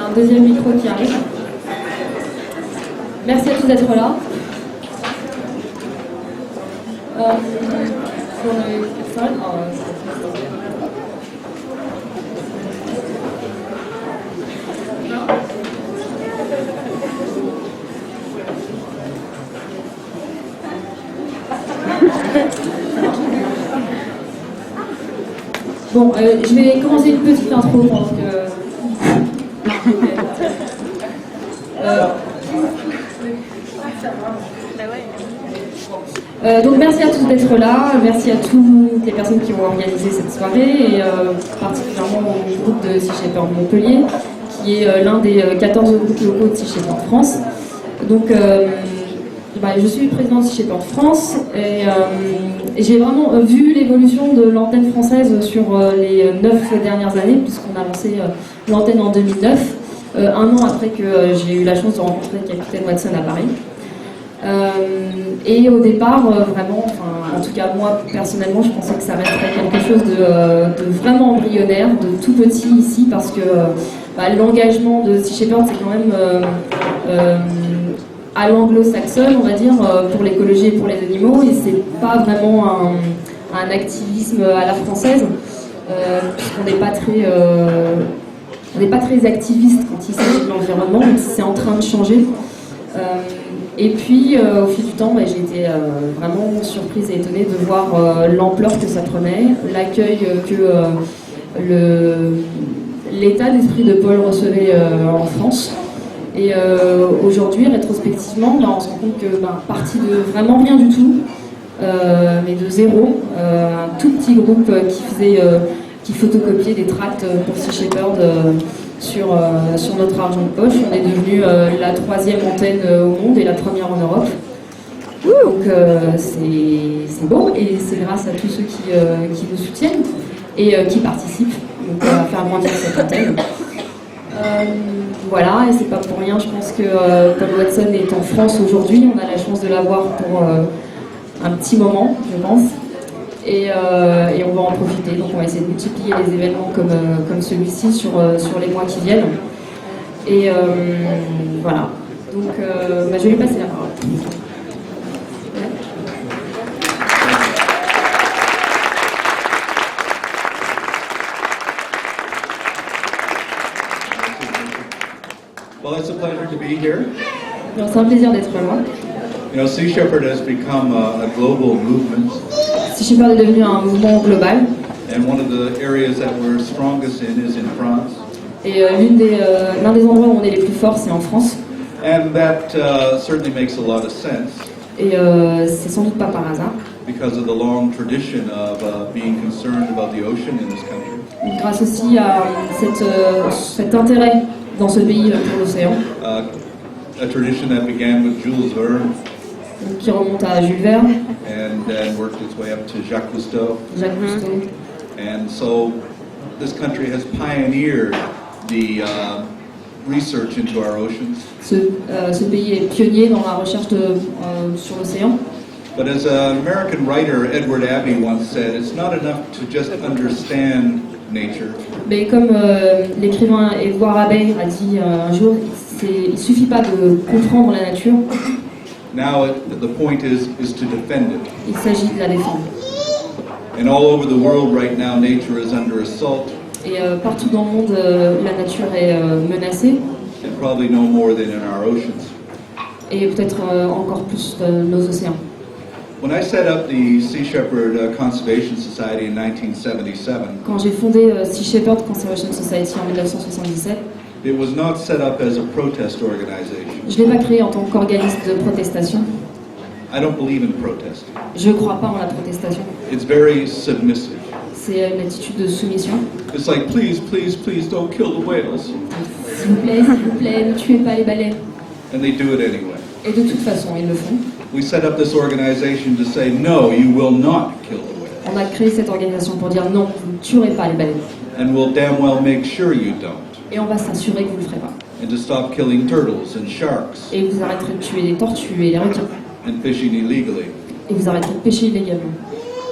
un deuxième micro qui arrive. Merci à tous d'être là. Sur les personnes. Bon, je vais commencer une petite intro pendant que... donc merci à tous d'être là, merci à toutes les personnes qui ont organisé cette soirée et particulièrement au groupe de Sea Shepherd Montpellier qui est l'un des 14 groupes locaux de Sea Shepherd France. Donc je suis présidente de Sea Shepherd France et j'ai vraiment vu l'évolution de l'antenne française sur les 9 dernières années puisqu'on a lancé l'antenne en 2009, un an après que j'ai eu la chance de rencontrer Capitaine Watson à Paris. Et au départ, vraiment, en tout cas moi personnellement, je pensais que ça resterait quelque chose de vraiment embryonnaire, de tout petit ici, parce que l'engagement de Sea Shepherd, c'est quand même à l'anglo-saxonne, on va dire, pour l'écologie et pour les animaux, et c'est pas vraiment un activisme à la française, puisqu'on n'est pas très activiste quand il s'agit de l'environnement, mais c'est en train de changer. Et puis, au fil du temps, j'ai été vraiment surprise et étonnée de voir l'ampleur que ça prenait, l'accueil que l'état d'esprit de Paul recevait en France. Et aujourd'hui, rétrospectivement, on se rend compte que parti de vraiment rien du tout, mais de zéro, un tout petit groupe qui photocopiait des tracts pour Sea Shepherd sur notre argent de poche. On est devenu la 3e antenne au monde et la 1re en Europe. Donc c'est beau et c'est grâce à tous ceux qui nous soutiennent et qui participent donc, à faire grandir cette antenne. Voilà, et c'est pas pour rien, je pense que Paul Watson est en France aujourd'hui. On a la chance de l'avoir pour un petit moment, je pense. Et on va en profiter, donc on va essayer de multiplier les événements comme celui-ci sur les mois qui viennent. Et voilà, donc je vais lui passer la parole. Well, it's a pleasure to be here. C'est un plaisir d'être là. You know, Sea Shepherd has become a global movement. Sea Shepherd est devenu un mouvement global. And one of the areas that we're strongest in is in France. Et l'un des endroits où on est les plus forts, c'est en France. And that certainly makes a lot of sense. Et c'est sans doute pas par hasard. Because of the long tradition of being concerned about the ocean in this country. Grâce aussi à cet intérêt dans ce pays pour l'océan. A tradition that began with Jules Verne. Qui remonte à Jules Verne. And then worked its way up to Jacques Cousteau. Jacques Cousteau. And so this country has pioneered the research into our oceans. Ce pays est pionnier dans la recherche sur l'océan. But as an American writer, Edward Abbey once said, it's not enough to just understand nature. Mais comme l'écrivain Edward Abbey a dit un jour, il suffit pas de comprendre la nature. Now the point is to defend it. Il s'agit de la défendre. And all over the world right now, nature is under assault. Et partout dans le monde, la nature est menacée. And probably no more than in our oceans. Et peut-être encore plus de nos océans. When I set up the Sea Shepherd Conservation Society in 1977, quand j'ai fondé Sea Shepherd Conservation Society en 1977, it was not set up as a protest organization. Je l'ai pas créé en tant qu'organisme de protestation. I don't believe in protest. Je crois pas en la protestation. It's very submissive. C'est une attitude de soumission. It's like please, please, please don't kill the whales. S'il vous plaît, ne tuez pas les baleines. And they do it anyway. Et de toute façon, ils le font. We set up this organization to say no, you will not kill the whales. On a créé cette organisation pour dire non, vous ne tuerez pas les baleines. And we'll damn well make sure you don't. Et on va s'assurer que vous ne le ferez pas. And to stop killing turtles and sharks. Et vous arrêterez de tuer les tortues et les requins. And fishing illegally. Et vous arrêterez de pêcher illégalement.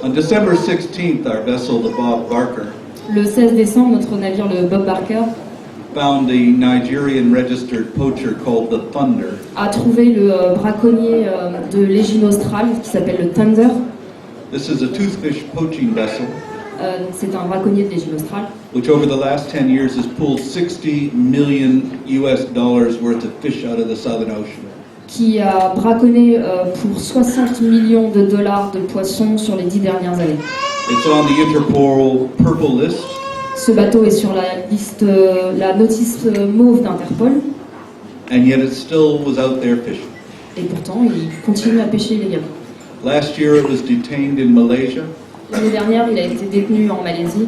On December 16th, our vessel, the Bob Barker, Le 16 décembre, notre navire, le Bob Barker, found the Nigerian registered poacher called the Thunder. A trouvé le braconnier de l'Égine australe qui s'appelle le Thunder. This is a toothfish poaching vessel C'est un braconnier de l'Égine australe which over the last 10 years has pulled $60 million worth of fish out of the Southern Ocean. qui a braconné pour 60 millions de dollars de poissons sur les 10 dernières années. It's on the Interpol Purple List. Ce bateau est sur la liste, la notice mauve d'Interpol, And yet it still was out there fishing. et pourtant il continue à pêcher illégalement. Last year it was detained in Malaysia, L'année dernière, il a été détenu en Malaisie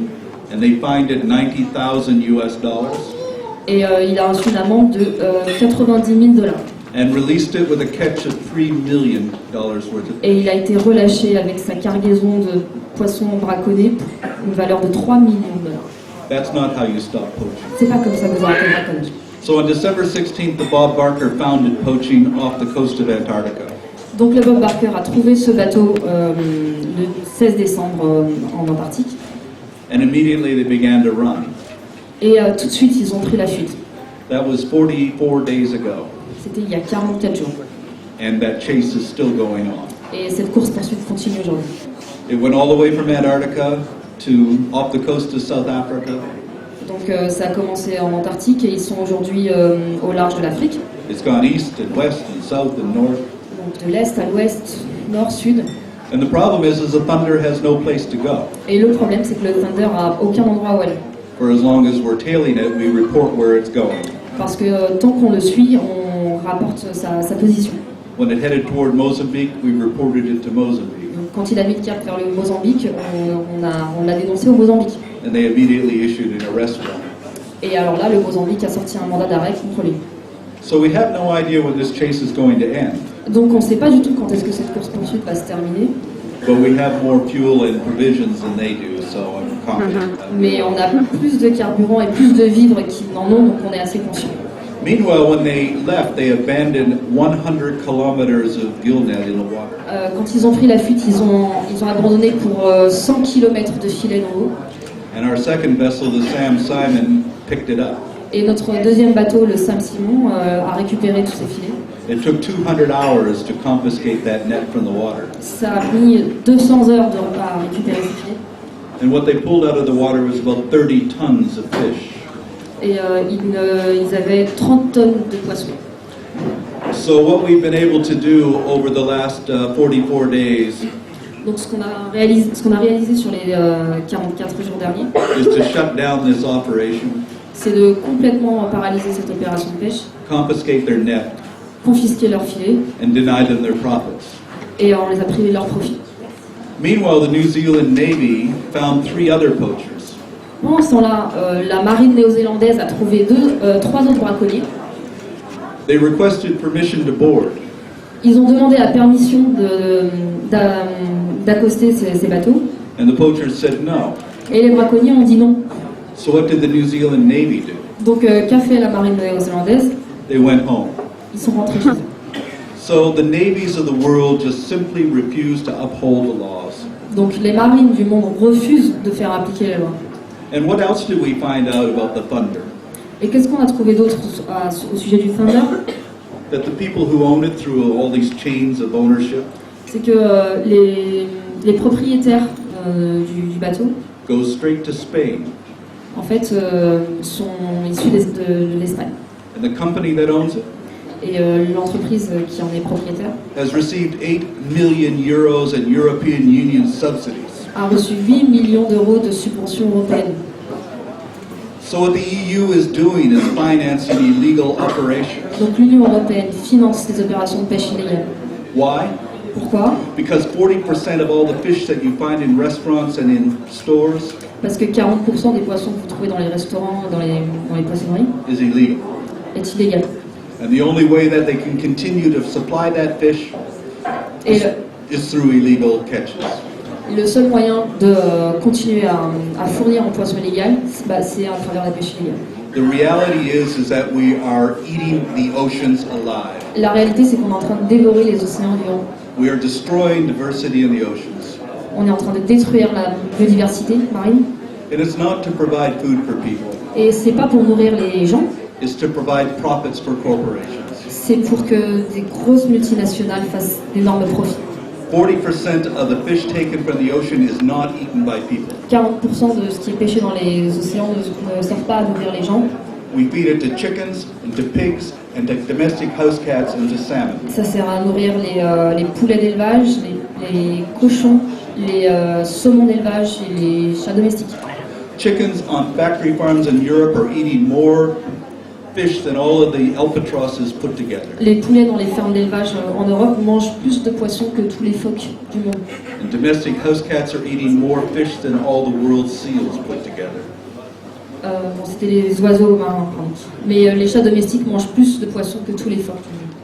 and they fined it $90,000 et il a reçu une amende de 90 000 dollars. and released it with a catch of $3 million worth of fish. Et il a été relâché avec sa cargaison de poissons braconnés pour une valeur de 3 millions de dollars. That's not how you stop poaching. C'est pas comme ça que vous arrêtez le braconnage. So on December 16th, the Bob Barker founded poaching off the coast of Antarctica. Donc le Bob Barker a trouvé ce bateau le 16 décembre en Antarctique And immediately they began to run. et tout de suite ils ont pris la fuite. That was 44 days ago, C'était il y a 44 jours. and that chase is still going on. Et cette course-poursuite continue aujourd'hui. It went all the way from Antarctica to off the coast of South Africa. Donc ça a commencé en Antarctique et ils sont aujourd'hui au large de l'Afrique. It's gone east and west and south and north. Donc de l'est à l'ouest, nord, sud. And the problem is the Thunder has no place to go. Et le problème c'est que le Thunder a aucun endroit où aller. For as long as we're tailing it, we report where it's going. Parce que tant qu'on le suit, on rapporte sa position. When it headed toward Mozambique, we reported it to Mozambique. Donc, quand il a mis le cap vers le Mozambique, on l'a dénoncé au Mozambique. And they immediately issued an arrest warrant. Et alors là, le Mozambique a sorti un mandat d'arrêt contre lui. So we have no idea when this chase is going to end. Donc on ne sait pas du tout quand est-ce que cette course-poursuite va se terminer. But we have more fuel and provisions than they do, so I'm confident. Mais on a plus de carburant et plus de vivres qu'ils n'en ont, donc on est assez conscient. Meanwhile, when they left, they abandoned 100 kilometers of gill net in the water. Quand ils ont pris la fuite, ils ont abandonné pour 100 km de filet dans l'eau. And our second vessel, the Sam Simon, picked it up. Et notre deuxième bateau, le Sam Simon, a récupéré tous ces filets. It took 200 hours to confiscate that net from the water. Ça a mis 200 heures à récupérer ces filets. And what they pulled out of the water was about 30 tons of fish. Et ils avaient 30 tonnes de poissons. So what we've been able to do over the last 44 days Donc ce qu'on a réalisé sur les 44 jours derniers, is to shut down this operation, c'est de complètement paralyser cette opération de pêche, confiscate their net, confisquer leurs filets, and deny them their profits. et on les a privés de leurs profits. Meanwhile, the New Zealand Navy found 3 other poachers. Pendant ce temps-là, la marine néo-zélandaise a trouvé 3 autres braconniers. They requested permission to board. Ils ont demandé la permission d'accoster ces bateaux, And the poachers said no. et les braconniers ont dit non. So what did the New Zealand Navy do? Donc qu'a fait la marine néo-zélandaise? They went home. Ils sont rentrés chez eux. So the navies of the world just simply refuse to uphold the laws. Donc les marines du monde refusent de faire appliquer les lois. And what else did we find out about the Thunder? Et qu'est-ce qu'on a trouvé d'autre au sujet du Thunder? That the people who own it through all these chains of ownership C'est que les propriétaires du bateau, go straight to Spain. en fait, sont issus de l'Espagne. And the company that owns it Et l'entreprise qui en est propriétaire has received 8 million euros in European Union subsidies. a reçu 8 millions d'euros de subventions européennes. So what the EU is doing is financing illegal operations. Donc l'Union européenne finance les opérations de pêche illégale. Why? Pourquoi? Because 40% of all the fish that you find in restaurants and in stores Parce que 40% des poissons que vous trouvez dans les restaurants, dans les poissonneries, is illegal. est illégal. And the only way that they can continue to supply that fish Et is through illegal catches. le seul moyen de continuer à fournir en poisson illégal, c'est à travers la pêche illégale. The reality is that we are eating the oceans alive. La réalité, c'est qu'on est en train de dévorer les océans vivants. We are destroying diversity in the oceans. On est en train de détruire la biodiversité marine. And it's not to provide food for people. Et c'est pas pour nourrir les gens, It's to provide profits for corporations. c'est pour que des grosses multinationales fassent d'énormes profits. 40% of the fish taken from the ocean is not eaten by people. 40% de ce qui est pêché dans les océans ne servent pas à nourrir les gens. We feed it to chickens and to pigs and to domestic house cats and to salmon. Ça sert à nourrir les poulets d'élevage, les cochons, les saumons d'élevage et les chats domestiques. Chickens on factory farms in Europe are eating more fish than all of the albatrosses put together. Les poulets dans les fermes d'élevage en Europe mangent plus de poissons que tous les phoques du monde. And domestic house cats are eating more fish than all the world's seals put together. Bon, c'était les oiseaux marins, pardon. Mais les chats domestiques mangent plus de poissons que tous les phoques du monde.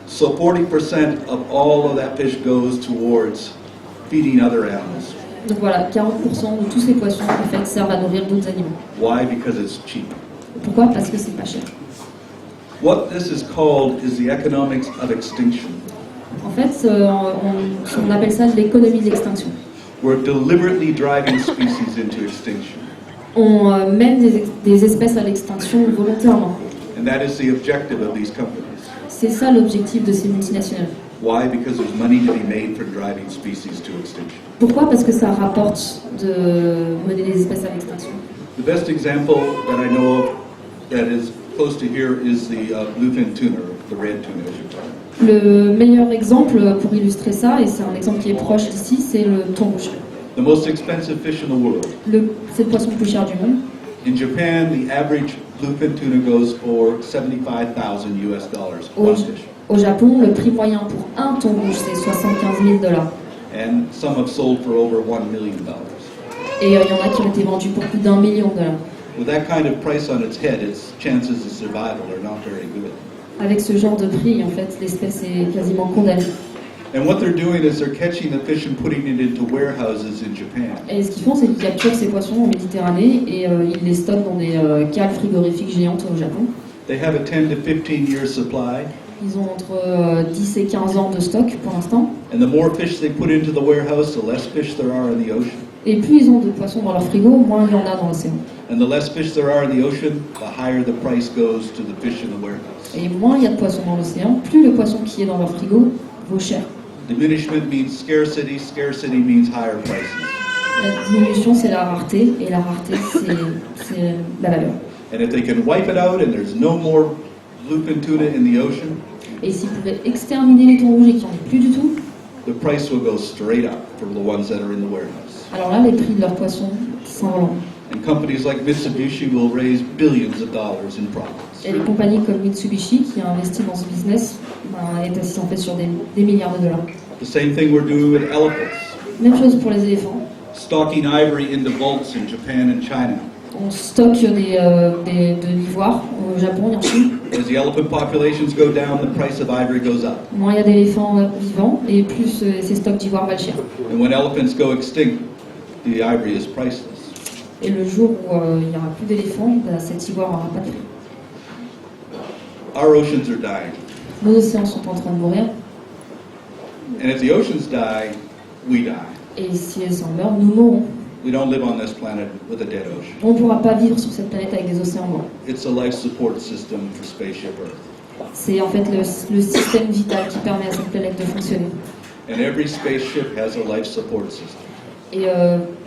So 40% of all of that fish goes towards feeding other animals. Donc voilà, 40% de tous ces poissons en fait servent à nourrir d'autres animaux. Why? Because it's cheap. Pourquoi? Parce que c'est pas cher. What this is called is the economics of extinction. En fait, on appelle ça l'économie d'extinction. We're deliberately driving species into extinction. On mène des espèces à l'extinction volontairement. And that is the objective of these companies. C'est ça l'objectif de ces multinationales. Why? Because there's money to be made from driving species to extinction. Pourquoi? Parce que ça rapporte de mener des espèces à l'extinction. The best example that I know of that is close to here is the bluefin tuna, the red tuna, as you call it. Le meilleur exemple pour illustrer ça, et c'est un exemple qui est proche d'ici, c'est le thon rouge. The most expensive fish in the world. C'est le poisson le plus cher du monde. In Japan, the average bluefin tuna goes for $75,000 US, one fish. Au Japon, le prix moyen pour un thon rouge, c'est $75,000. And some have sold for over $1 million. Et il y en a qui ont été vendus pour plus d'$1 million. With that kind of price on its head, its chances of survival are not very good. Avec ce genre de prix, en fait, l'espèce est quasiment condamnée. And what they're doing is they're catching the fish and putting it into warehouses in Japan. Et ce qu'ils font, c'est qu'ils capturent ces poissons en Méditerranée et ils les stockent dans des cales frigorifiques géantes au Japon. They have a 10 to 15 year supply. Ils ont entre 10 et 15 ans de stock pour l'instant. And the more fish they put into the warehouse, the less fish there are in the ocean. Et plus ils ont de poissons dans leur frigo, moins il y en a dans l'océan. And the less fish there are in the ocean, the higher the price goes to the fish in the warehouse. Et moins il y a de poissons dans l'océan, plus le poisson qui est dans leur frigo vaut cher. Diminishment means scarcity, scarcity means higher prices. La diminution, c'est la rareté, et la rareté, c'est la valeur. And if they can wipe it out and there's no more bluefin tuna in the ocean, Et s'ils pouvaient exterminer les thons rouges et qu'il n'y en ait plus du tout, the price will go straight up for the ones that are in the warehouse. alors là, les prix de leurs poissons s'envolent. And companies like Mitsubishi will raise billions of dollars in profits. Et les compagnies comme Mitsubishi, qui a investi dans ce business, est assis en fait sur des milliards de dollars. The same thing we're doing with elephants. Même chose pour les éléphants. Stocking ivory into vaults in Japan and China. On stocke de l'ivoire au Japon et en Chine. As the elephant populations go down, the price of ivory goes up. Moins il y a d'éléphants vivants, et plus ces stocks d'ivoire valent cher. And when elephants go extinct, the ivory is priceless. Et le jour où il n'y aura plus d'éléphants, cet ivoire n'aura pas de prix. Our oceans are dying. Nos océans sont en train de mourir, And if the oceans die, we die. et si elles en meurent, nous mourrons. We don't live on this planet with a dead ocean. On ne pourra pas vivre sur cette planète avec des océans morts. It's a life support system for spaceship Earth. C'est en fait le système vital qui permet à cette planète de fonctionner. And every spaceship has a life support system. Et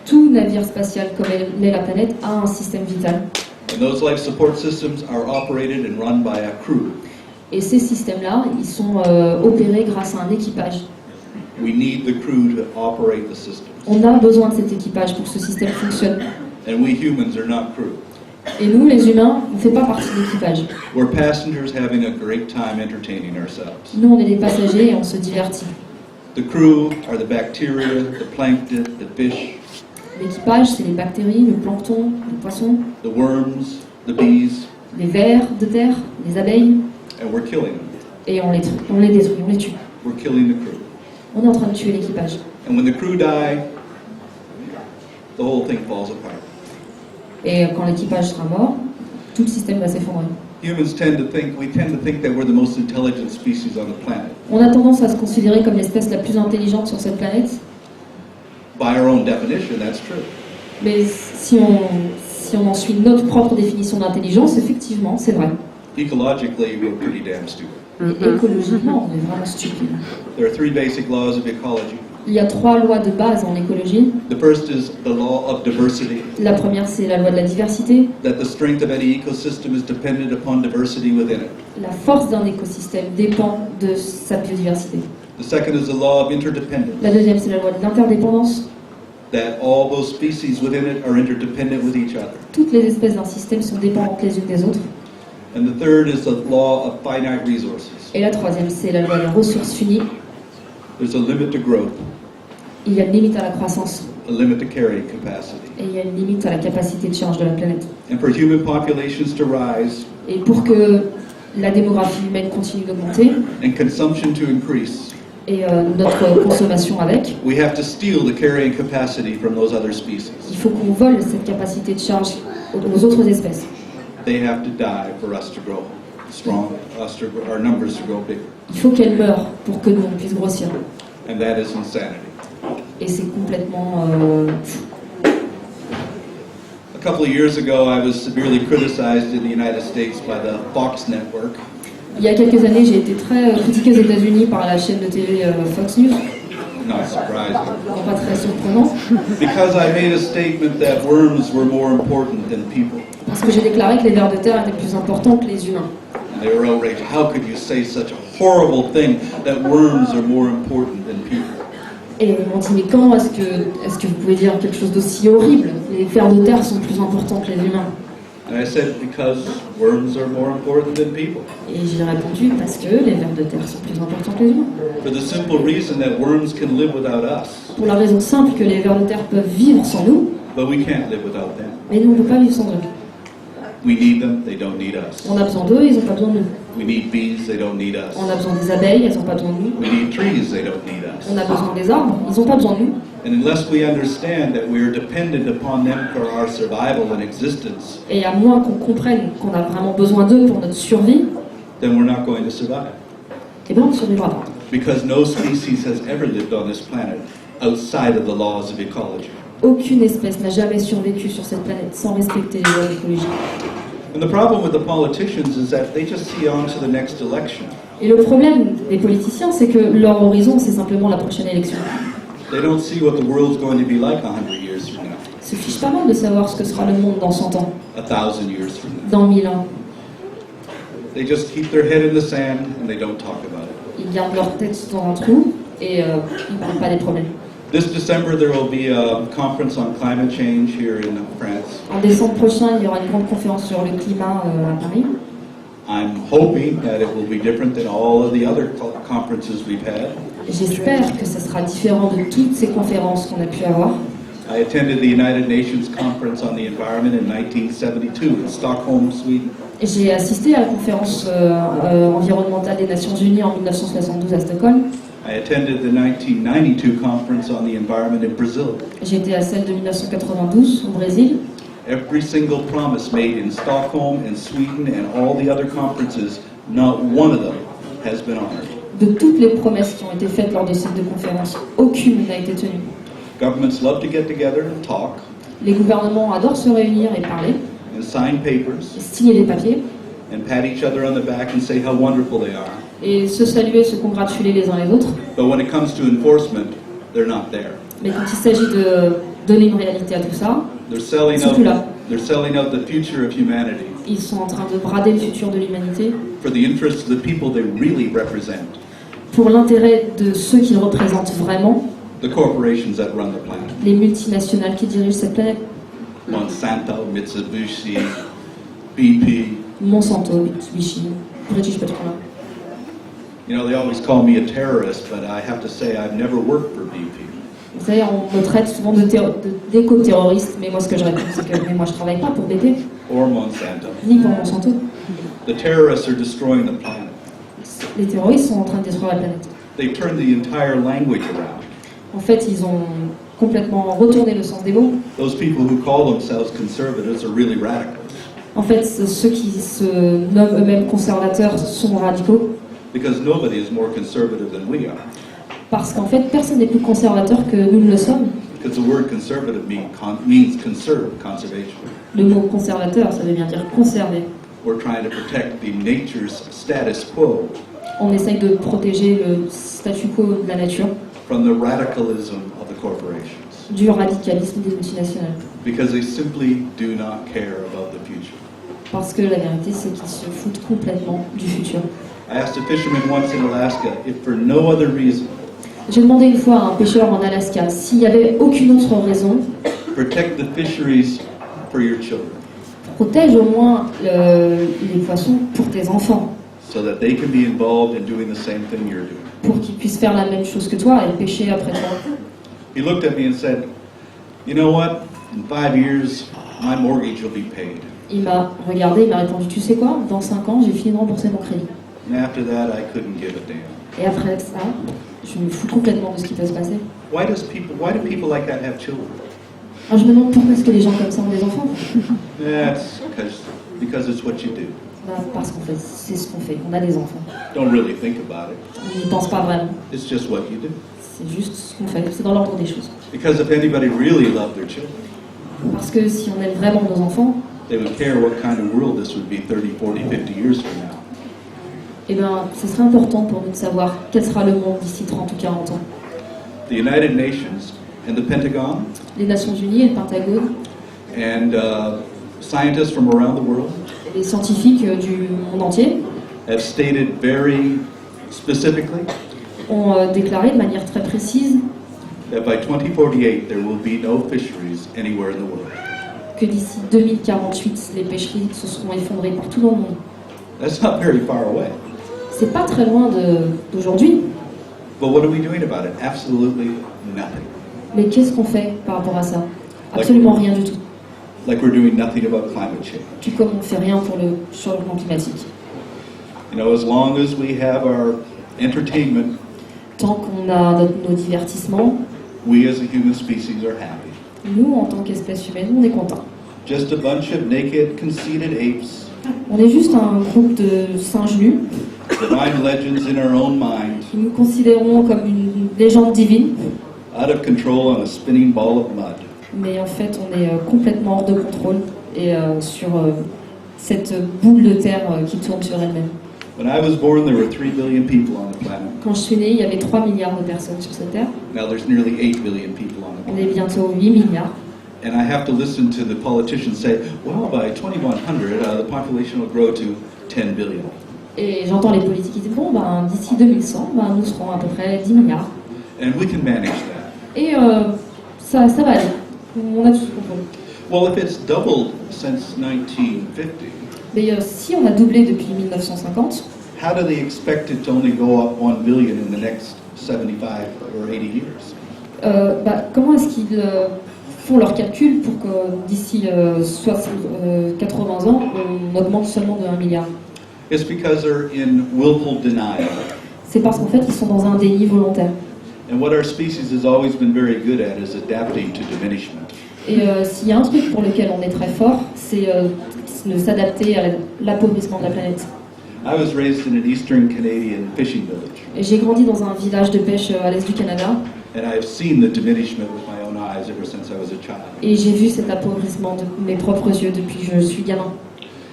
tout navire spatial comme l'est la planète a un système vital. And those life support systems are operated and run by a crew. Et ces systèmes-là, ils sont opérés grâce à un équipage. We need the crew to operate the systems. On a besoin de cet équipage pour que ce système fonctionne. And we humans are not crew. Et nous, les humains, on ne fait pas partie de l'équipage. We're passengers having a great time entertaining ourselves. Nous, on est des passagers et on se divertit. The crew are the bacteria, the plankton, the fish, L'équipage, c'est les bactéries, le plancton, les poissons, the worms, the bees, les vers de terre, les abeilles, and we're killing them. et on les détruit, on les tue. We're killing the crew. On est en train de tuer l'équipage. And when the crew die, the whole thing falls apart. Et quand l'équipage sera mort, tout le système va s'effondrer. Humans tend to think that we're the most intelligent species on the planet. On a tendance à se considérer comme l'espèce la plus intelligente sur cette planète. By our own definition, that's true. Mais si si on en suit notre propre définition d'intelligence, effectivement, c'est vrai. Ecologically, we're pretty damn stupid. Et écologiquement, on est vraiment stupide. There are three basic laws of ecology. Il y a 3 lois de base en écologie. The first is the law of diversity, La première, c'est la loi de la diversité. that the strength of any ecosystem is dependent upon diversity within it. La force d'un écosystème dépend de sa biodiversité. The second is the law of interdependence, La deuxième, c'est la loi de l'interdépendance. that all those species within it are interdependent with each other. Toutes les espèces d'un système sont dépendantes les unes des autres. And the third is the law of finite resources. Et la troisième, c'est la loi des ressources finies. There's a limit to growth, Il y a une limite à la croissance a limit to carrying capacity. et il y a une limite à la capacité de charge de la planète. And for human populations to rise Et pour que la démographie humaine continue d'augmenter and consumption to increase, et notre consommation avec, we have to steal the carrying capacity from those other species. il faut qu'on vole cette capacité de charge aux autres espèces. They have to die for us to grow strong, our numbers to grow bigger. Il faut qu'elles meurent pour que nous on puisse grossir. And that is insanity. Et c'est complètement fou. A couple of years ago, I was severely criticized in the United States by the Fox network Il y a quelques années, j'ai été très critiquée aux États-Unis par la chaîne de télé Fox News. not surprising, Non, pas très surprenant, because I made a statement that worms were more important than people. parce que j'ai déclaré que les vers de terre étaient plus importants que les humains. And they were outraged. How could you say such a horrible thing, that worms are more important than people? Et ils m'ont dit, mais comment est-ce que vous pouvez dire quelque chose d'aussi horrible? Les vers de terre sont plus importants que les humains. And I said, because worms are more important than people. Et j'ai répondu, parce que les vers de terre sont plus importants que les humains. For the simple reason that worms can live without us, Pour la raison simple que les vers de terre peuvent vivre sans nous, but we can't live without them. mais nous on ne peut pas vivre sans eux. We need them, they don't need us. On a besoin d'eux, ils n'ont pas besoin de nous. We need bees, they don't need us. On a besoin des abeilles, elles n'ont pas besoin de nous. We need trees, they don't need us. On a besoin des arbres, ils n'ont pas besoin de nous. And unless we understand that we are dependent upon them for our survival and existence, Et à moins qu'on comprenne qu'on a vraiment besoin d'eux pour notre survie, then we're not going to survive. eh bien on ne survivra pas. Because no species has ever lived on this planet outside of the laws of ecology. Aucune espèce n'a jamais survécu sur cette planète sans respecter les lois écologiques. And the problem with the politicians is that they just see on to the next election. Et le problème des politiciens, c'est que leur horizon, c'est simplement la prochaine élection. They don't see what the world's going to be like 100 years from now, Ils se fichent pas mal de savoir ce que sera le monde dans 100 ans, 1,000 years from now. dans 1000 ans. They just keep their head in the sand and they don't talk about it. Ils gardent leur tête dans un trou et ils ne parlent pas des problèmes. This December there will be a conference on climate change here in France. En décembre prochain, il y aura une grande conférence sur le climat à Paris. I'm hoping that it will be different than all of the other conferences we've had. J'espère que ça sera différent de toutes ces conférences qu'on a pu avoir. I attended the United Nations Conference on the Environment in 1972 in Stockholm, Sweden. J'ai assisté à la conférence environnementale des Nations Unies en 1972 à Stockholm. I attended the 1992 Conference on the Environment in Brazil. J'ai été à celle de 1992 au Brésil. Every single promise made in Stockholm and Sweden and all the other conferences, not one of them has been honored. De toutes les promesses qui ont été faites lors de ces deux conférences, aucune n'a été tenue. Governments love to get together and talk Les gouvernements adorent se réunir et parler, and sign papers signer des papiers, and pat each other on the back and say how wonderful they are. et se saluer, se congratuler les uns les autres. But when it comes to enforcement, they're not there. Mais quand il s'agit de donner une réalité à tout ça, They're selling ils sont plus là. they're selling out the future of humanity Ils sont en train de brader le futur de l'humanité for the interests of the people they really represent, pour l'intérêt de ceux qu'ils représentent vraiment, the corporations that run the planet. les multinationales qui dirigent cette planète. Monsanto, Mitsubishi, BP. Monsanto, Mitsubishi, British Petroleum. You know, they always call me a terrorist, but I have to say I've never worked for BP. Vous savez, on me traite souvent d'éco-terroriste, mais moi ce que je réponds c'est que mais moi je travaille pas pour BP, Or Monsanto. ni pour Monsanto. The terrorists are destroying the planet. Les terroristes sont en train de détruire la planète. They turned the entire language around. En fait, ils ont complètement retourné le sens des mots. Those people who call themselves conservatives are really radicals. En fait, ceux qui se nomment eux-mêmes conservateurs sont radicaux, Because nobody is more conservative than we are. parce qu'en fait, personne n'est plus conservateur que nous ne le sommes. because the word conservative means conserve, conservation. Le mot conservateur, ça veut bien dire conserver. We're trying to protect the nature's status quo On essaye de protéger le statu quo de la nature from the radicalism of the corporations, du radicalisme des multinationales. because they simply do not care about the future. Parce que la vérité, c'est qu'ils se foutent complètement du futur. I asked a fisherman once in Alaska if for no other reason, J'ai demandé une fois à un pêcheur en Alaska s'il n'y avait aucune autre raison, protect the fisheries for your children protège au moins les poissons pour tes enfants, so that they can be involved in doing the same thing you're doing. pour qu'ils puissent faire la même chose que toi et pêcher après toi. He looked at me and said, you know what, in 5 years, my mortgage will be paid. Il m'a regardé, il m'a répondu, tu sais quoi, dans 5 ans, j'ai fini de rembourser mon crédit. And after that, I couldn't give a damn. Et après ça, je me fous complètement de ce qui peut se passer. Why do people like that have children? Alors je me demande pourquoi est-ce que les gens comme ça ont des enfants. That's because it's what you do. Parce qu'en fait, c'est ce qu'on fait, on a des enfants. Don't really think about it. On n'y pense pas vraiment, It's just what you do. c'est juste ce qu'on fait, c'est dans l'ordre des choses. Because if anybody really loved their children, Parce que si on aime vraiment nos enfants, they would care what kind of world this would be 30, 40, 50 years from now. eh bien, ce serait important pour nous de savoir quel sera le monde d'ici 30 ou 40 ans. The United Nations and the Pentagon Les Nations Unies et le Pentagone, and scientists from around the world et les scientifiques du monde entier have stated very specifically ont déclaré de manière très précise that by 2048 there will be no fisheries anywhere in the world. que d'ici 2048, les pêcheries se seront effondrées partout dans le monde. That's not very far away. C'est pas très loin d'aujourd'hui, But what are we doing about it? Absolutely nothing. mais qu'est-ce qu'on fait par rapport à ça? Absolument rien du tout. Like we're doing nothing about climate change. Tout comme on ne fait rien pour le changement climatique. You know, as long as we have our entertainment, Tant qu'on a nos divertissements, we as a human species are happy. nous, en tant qu'espèce humaine, on est contents. Just a bunch of naked, conceited apes, On est juste un groupe de singes nus divine legends in our own mind, qui nous considérons comme une légende divine, out of control on a spinning ball of mud. mais en fait, on est complètement hors de contrôle et sur cette boule de terre qui tourne sur elle-même. When I was born, there were 3 billion people on the planet. Quand je suis née, il y avait 3 milliards de personnes sur cette terre. Now there's nearly 8 billion people on the On planet. est bientôt 8 milliards. And I have to listen to the politicians say, well, by 2100, the population will grow to 10 billion. Et j'entends les politiques qui disent, bon, ben, d'ici 2100, ben, nous serons à peu près 10 milliards. And we can manage that. Et ça va aller. On a tout sous contrôle. Well, if it's doubled since 1950, Mais si on a doublé depuis 1950, how do they expect it to only go up 1 billion in the next 75 or 80 years? comment est-ce qu'ils font leurs calculs pour que d'ici 80 ans, on augmente seulement de 1 milliard? It's because they're in willful denial. C'est parce qu'en fait, ils sont dans un déni volontaire. And what our species has always been very good at is adapting to diminishment. Et s'il y a un truc pour lequel on est très fort, c'est de s'adapter à l'appauvrissement de la planète. I was raised in an eastern Canadian fishing village, Et j'ai grandi dans un village de pêche à l'est du Canada, and I have seen the diminishment with my own eyes ever since I was a child. et j'ai vu cet appauvrissement de mes propres yeux depuis que je suis gamin.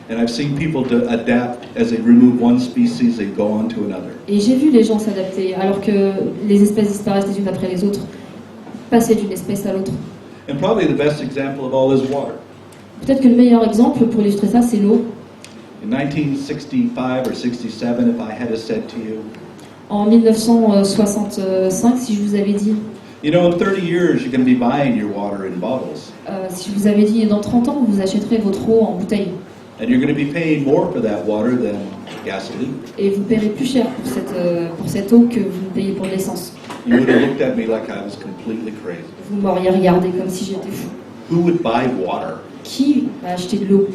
And I've seen people to adapt as they remove one species, they go on to another. Et j'ai vu les gens s'adapter, alors que les espèces disparaissent les unes après les autres, passer d'une espèce à l'autre. And probably the best example of all is water. Peut-être que le meilleur exemple pour illustrer ça, c'est l'eau. In 1965 or 67, if I had said to you, En 1965, si je vous avais dit, you know, in 30 years you're going to be buying your water in bottles, si je vous avais dit dans 30 ans, vous achèterez votre eau en bouteille, and you're going to be paying more for that water than gasoline, et vous paierez plus cher pour cette eau que vous ne payez pour de l'essence. you would have looked at me like I was completely crazy. Vous m'auriez regardé comme si j'étais fou. Who would buy water, Qui va acheter de l'eau?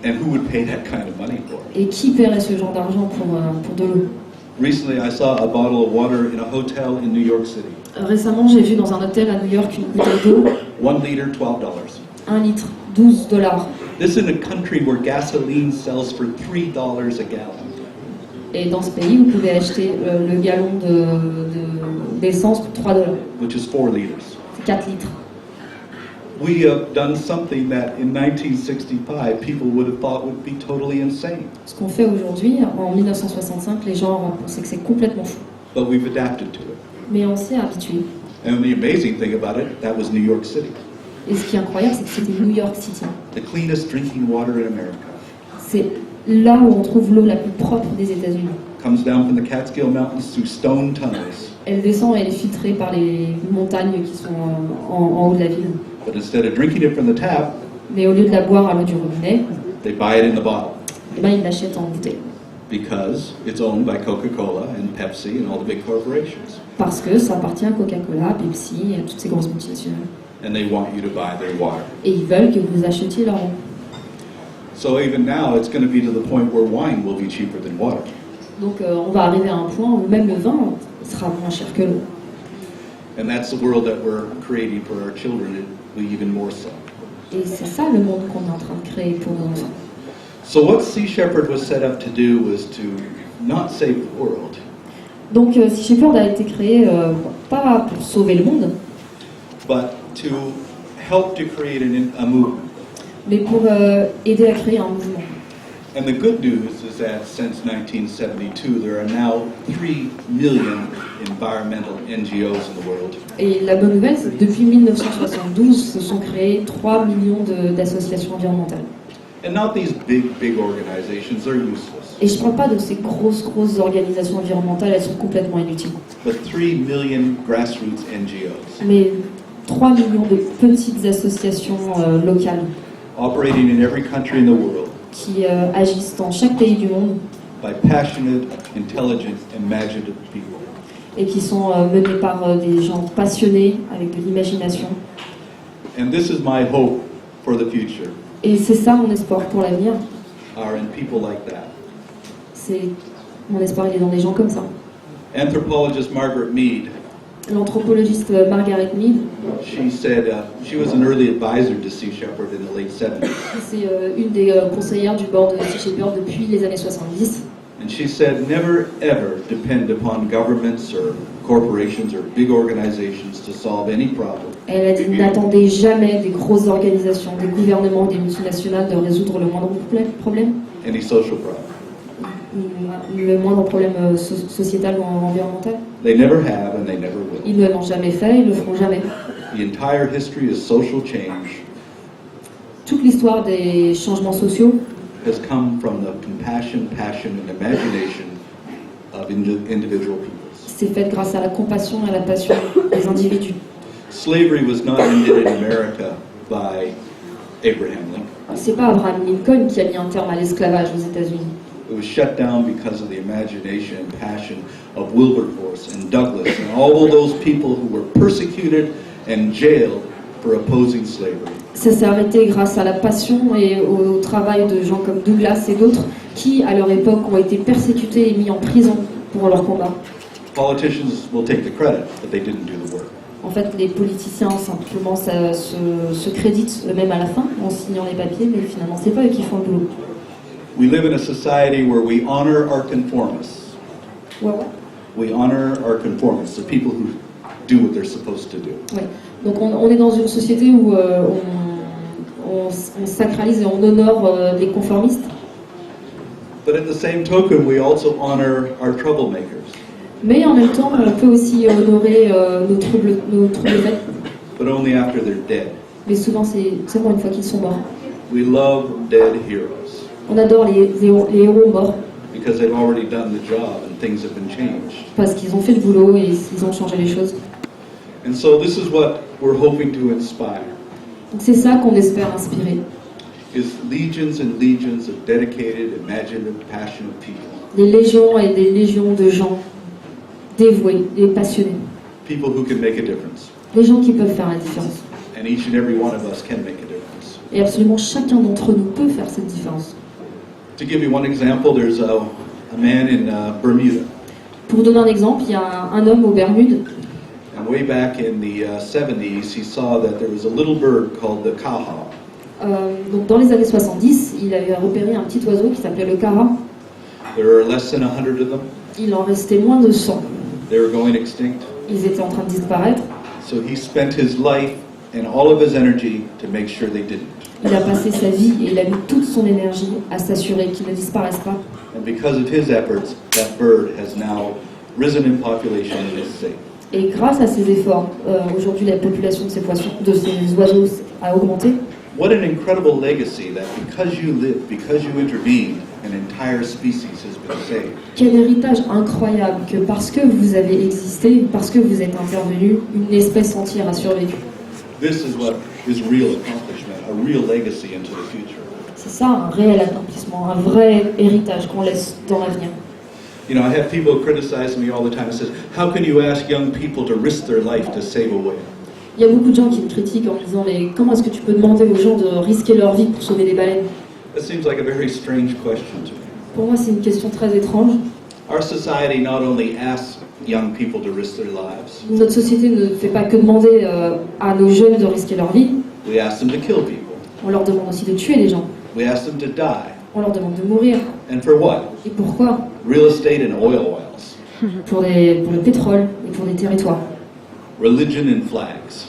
and who would pay that kind of money for it? Et qui paierait ce genre d'argent pour de l'eau? Recently, I saw a bottle of water in a hotel in New York City. Récemment, j'ai vu dans un hôtel à New York une bouteille d'eau, 1 liter, $12. 1 litre, $12. This in a country where gasoline sells for $3 a gallon. Et dans ce pays, vous pouvez acheter le gallon d'essence pour $3. Which is 4 liters. 4 litres. We have done something that in 1965 people would have thought would be totally insane. Ce qu'on fait aujourd'hui, en 1965, les gens ont pensé que c'est complètement fou. But we've adapted to it. Mais on s'est habitué. And the amazing thing about it, that was New York City. Et ce qui est incroyable, c'est que c'était New York City. The cleanest drinking water in America. C'est là où on trouve l'eau la plus propre des États-Unis. Comes down from the Catskill Mountains through stone tunnels. Elle descend et elle est filtrée par les montagnes qui sont en haut de la ville. But instead of drinking it from the tap, Mais au lieu de la boire à l'eau du robinet, they buy it in the bottle eh ben, ils l'achètent en bouteille. because it's owned by Coca-Cola and Pepsi and all the big corporations. Parce que ça appartient à Coca-Cola, Pepsi, à toutes ces grosses multinationales. And they want you to buy their water. Et ils veulent que vous achetiez leur eau. So even now, it's going to be to the point where wine will be cheaper than water. Donc on va arriver à un point où même le vin sera moins cher que l'eau. And that's the world that we're creating for our children, and we even more so. Et c'est ça le monde qu'on est en train de créer pour nos enfants. So what Sea Shepherd was set up to do was to not save the world, Donc Sea Shepherd a été créé pas pour sauver le monde, but to help to create a movement. mais pour aider à créer un mouvement. And the good news is that since 1972, there are now 3 million environmental NGOs in the world. Et la bonne nouvelle, c'est que depuis 1972, se sont créés 3 millions d'associations environnementales. And not these big organizations, they're useless. Et je ne parle pas de ces grosses organisations environnementales, elles sont complètement inutiles. But 3 million grassroots NGOs Mais 3 millions de petites associations locales operating in every country in the world qui agissent dans chaque pays du monde by passionate, intelligent, imaginative people. et qui sont menées par des gens passionnés avec de l'imagination. And this is my hope for the future, Et c'est ça mon espoir pour l'avenir. are in people like that. C'est mon espoir, il est dans des gens comme ça. Anthropologist Margaret Mead, L'anthropologiste Margaret Mead, she said she was an early advisor to Sea Shepherd in the late 70s. c'est une des conseillères du board de Sea Shepherd depuis les années 70. And she said, never ever depend upon governments or corporations or big organizations to solve any problem. Elle a dit n'attendez jamais des grosses organisations, des gouvernements, des multinationales de résoudre le moindre problème, Any social problem. le moindre problème sociétal ou environnemental. They never have and they never will. Ils ne l'ont jamais fait, ils ne le feront jamais. The entire history of social change Toute l'histoire des changements sociaux has come from the compassion, passion, and imagination of individual peoples. s'est faite grâce à la compassion et à la passion des individus. Slavery was not ended in America by Abraham Lincoln. C'est pas Abraham Lincoln qui a mis un terme à l'esclavage aux États-Unis. It was shut down because of the imagination and passion of Wilberforce and Douglass and all of those people who were persecuted and jailed for opposing slavery. Ça s'est arrêté grâce à la passion et au travail de gens comme Douglas et d'autres qui, à leur époque, ont été persécutés et mis en prison pour leur combat. Politicians will take the credit, but they didn't do the work. En fait, les politiciens simplement se créditent eux-mêmes à la fin en signant les papiers, mais finalement, c'est pas eux qui font le boulot. We live in a society where we honor our conformists. Ouais. We honor our conformists, the people who do what they're supposed to do. Ouais. Donc on est dans une société où on sacralise et on honore les conformistes. But at the same token, we also honor our troublemakers. Mais en même temps, on peut aussi honorer nos troubles-fêtes. But only after they're dead. Mais souvent, c'est seulement une fois qu'ils sont morts. We love dead heroes On adore les héros morts because they've already done the job and things have been changed. parce qu'ils ont fait le boulot et ils ont changé les choses. And so this is what we're hoping to inspire, Donc c'est ça qu'on espère inspirer. is legions and legions of dedicated, imaginative, passionate people. Des légions et des légions de gens dévoués et passionnés. People who can make a difference. Des gens qui peuvent faire la différence. And each and every one of us can make a difference. Et absolument chacun d'entre nous peut faire cette différence. To give you one example, there's a man in Bermuda. Pour donner un exemple, il y a un homme aux Bermudes. And way back in the 70s, he saw that there was a little bird called the kaha. Donc dans les années 70, il avait repéré un petit oiseau qui s'appelait le cara. There are less than 100 of them. Il en restait moins de 100. They were going extinct. Ils étaient en train de disparaître. So he spent his life and all of his energy to make sure they didn't. Il a passé sa vie et il a mis toute son énergie à s'assurer qu'ils ne disparaissent pas. And because of his efforts, that bird has now risen in population and is safe. Et grâce à ses efforts, aujourd'hui la population de ces poissons, de ces oiseaux a augmenté. What an incredible legacy that because you lived, because you intervened, an entire species has been saved. Quel héritage incroyable que parce que vous avez existé, parce que vous êtes intervenu, une espèce entière a survécu. This is what is real accomplishment, a real legacy into the future. C'est ça un réel accomplissement, un vrai héritage qu'on laisse dans l'avenir. You know, I have people criticize me all the time and says, how can you ask young people to risk their life to save a whale? Il y a beaucoup de gens qui me critiquent en me disant mais comment est-ce que tu peux demander aux gens de risquer leur vie pour sauver des baleines? That seems like a very strange question to me. Pour moi c'est une question très étrange. Our society not only asks young people to risk their lives, Notre société ne fait pas que demander à nos jeunes de risquer leur vie, we ask them to kill people. on leur demande aussi de tuer les gens, We ask them to die. on leur demande de mourir. And for what? Et pourquoi? Real estate and oil wells. Pour le pétrole et pour des territoires. Religion and flags.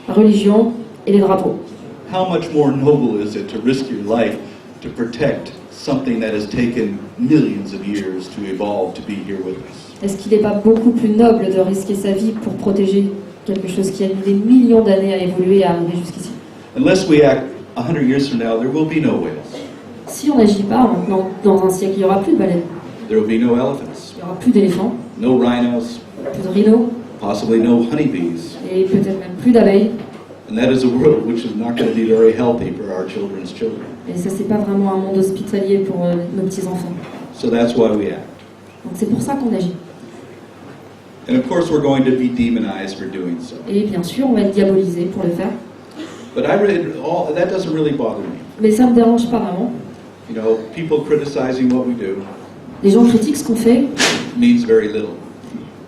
La religion et les drapeaux. How much more noble is it to risk your life to protect something that has taken millions of years to evolve to be here with us? Est-ce qu'il n'est pas beaucoup plus noble de risquer sa vie pour protéger quelque chose qui a mis des millions d'années à évoluer et à arriver jusqu'ici? Unless we act 100 years from now, there will be no whales. Si on n'agit pas, maintenant, dans un siècle, il n'y aura plus de baleines, There will be no elephants, il n'y aura plus d'éléphants, no rhinos, plus de rhinos, possibly no honeybees. et peut-être même plus d'abeilles. And that is a world which is not going to be very healthy for our children's children. Et ça, c'est pas vraiment un monde hospitalier pour nos petits-enfants. So that's why we act. Donc c'est pour ça qu'on agit. And of course, we're going to be demonized for doing so. Et bien sûr, on va être diabolisé pour le faire. But I read all that doesn't really bother me. Mais ça ne me dérange pas vraiment. You know, people criticizing what we do Les gens critiquent ce qu'on fait, means very little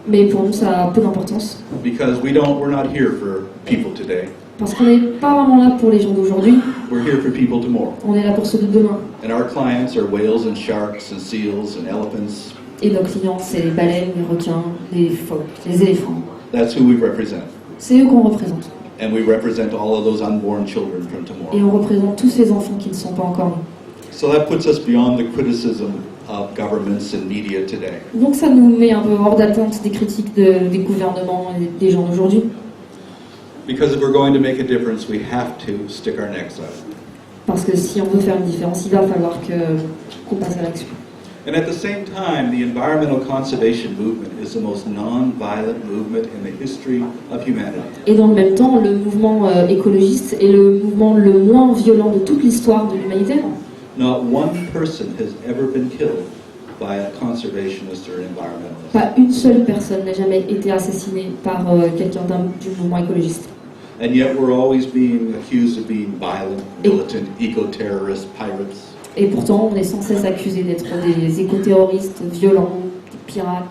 mais pour nous, ça a peu d'importance. because we're not here for people today. Parce qu'on n'est pas vraiment là pour les gens d'aujourd'hui, We're here for people tomorrow. on est là pour ceux de demain. And our clients are whales and sharks and seals and elephants. Et nos clients, c'est les baleines, les requins, les phoques, les éléphants. That's who we represent. C'est eux qu'on représente. And we represent all of those unborn children from Et tomorrow. on représente tous ces enfants qui ne sont pas encore nés. So that puts us beyond the criticism of governments and media today. Donc ça nous met un peu hors d'atteinte des critiques des gouvernements et des gens d'aujourd'hui. Because if we're going to make a difference, we have to stick our necks out. Parce que si on veut faire une différence, il va falloir qu'on passe à l'action. And at the same time, the environmental conservation movement is the most non-violent movement in the history of humanity. Et dans le même temps, le mouvement écologiste est le mouvement le moins violent de toute l'histoire de l'humanité. Not one person has ever been killed by a conservationist or environmentalist. Pas une seule personne n'a jamais été assassinée par quelqu'un du mouvement écologiste. And yet we're always being accused of being violent, militant, eco-terrorist, pirates. Et pourtant, on est sans cesse accusé d'être des éco-terroristes, violents, des pirates.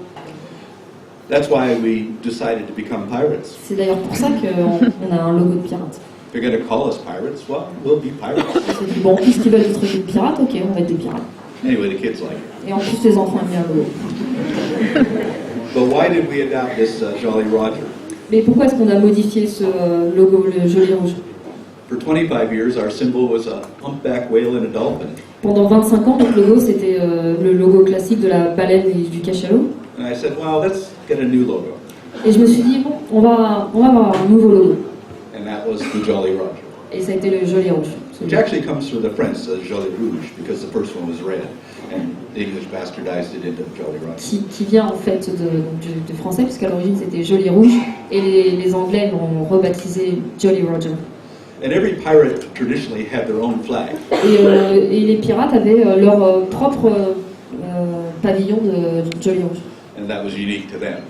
That's why we decided to become pirates. C'est d'ailleurs pour ça qu'on a un logo de pirate. If you're going to call us pirates, well, we'll be pirates. On s'est dit, bon, puisqu'ils veulent être des pirates, ok, on va être des pirates. Anyway, the kids like it. Et en plus, les enfants aiment bien le logo. But why did we adopt this Jolly Roger? Mais pourquoi est-ce qu'on a modifié ce logo, le joli rouge? For 25 years, our symbol was a humpback whale and a dolphin. Pendant 25 ans, notre logo, c'était le logo classique de la baleine et du cachalot. And I said, well, let's get a new logo. Et je me suis dit, bon, on va avoir un nouveau logo. And that was the Jolly Roger, Et ça a été le joli rouge. which actually comes from the French, Jolly Rouge, because the first one was red, and the English bastardized it into Jolly Roger. Qui vient en fait du français, puisqu'à l'origine c'était Joli Rouge, et les Anglais l'ont rebaptisé Jolly Roger. And every pirate traditionally had their own flag. Et les pirates avaient leur propre pavillon de Jolly Rouge, And that was unique to them.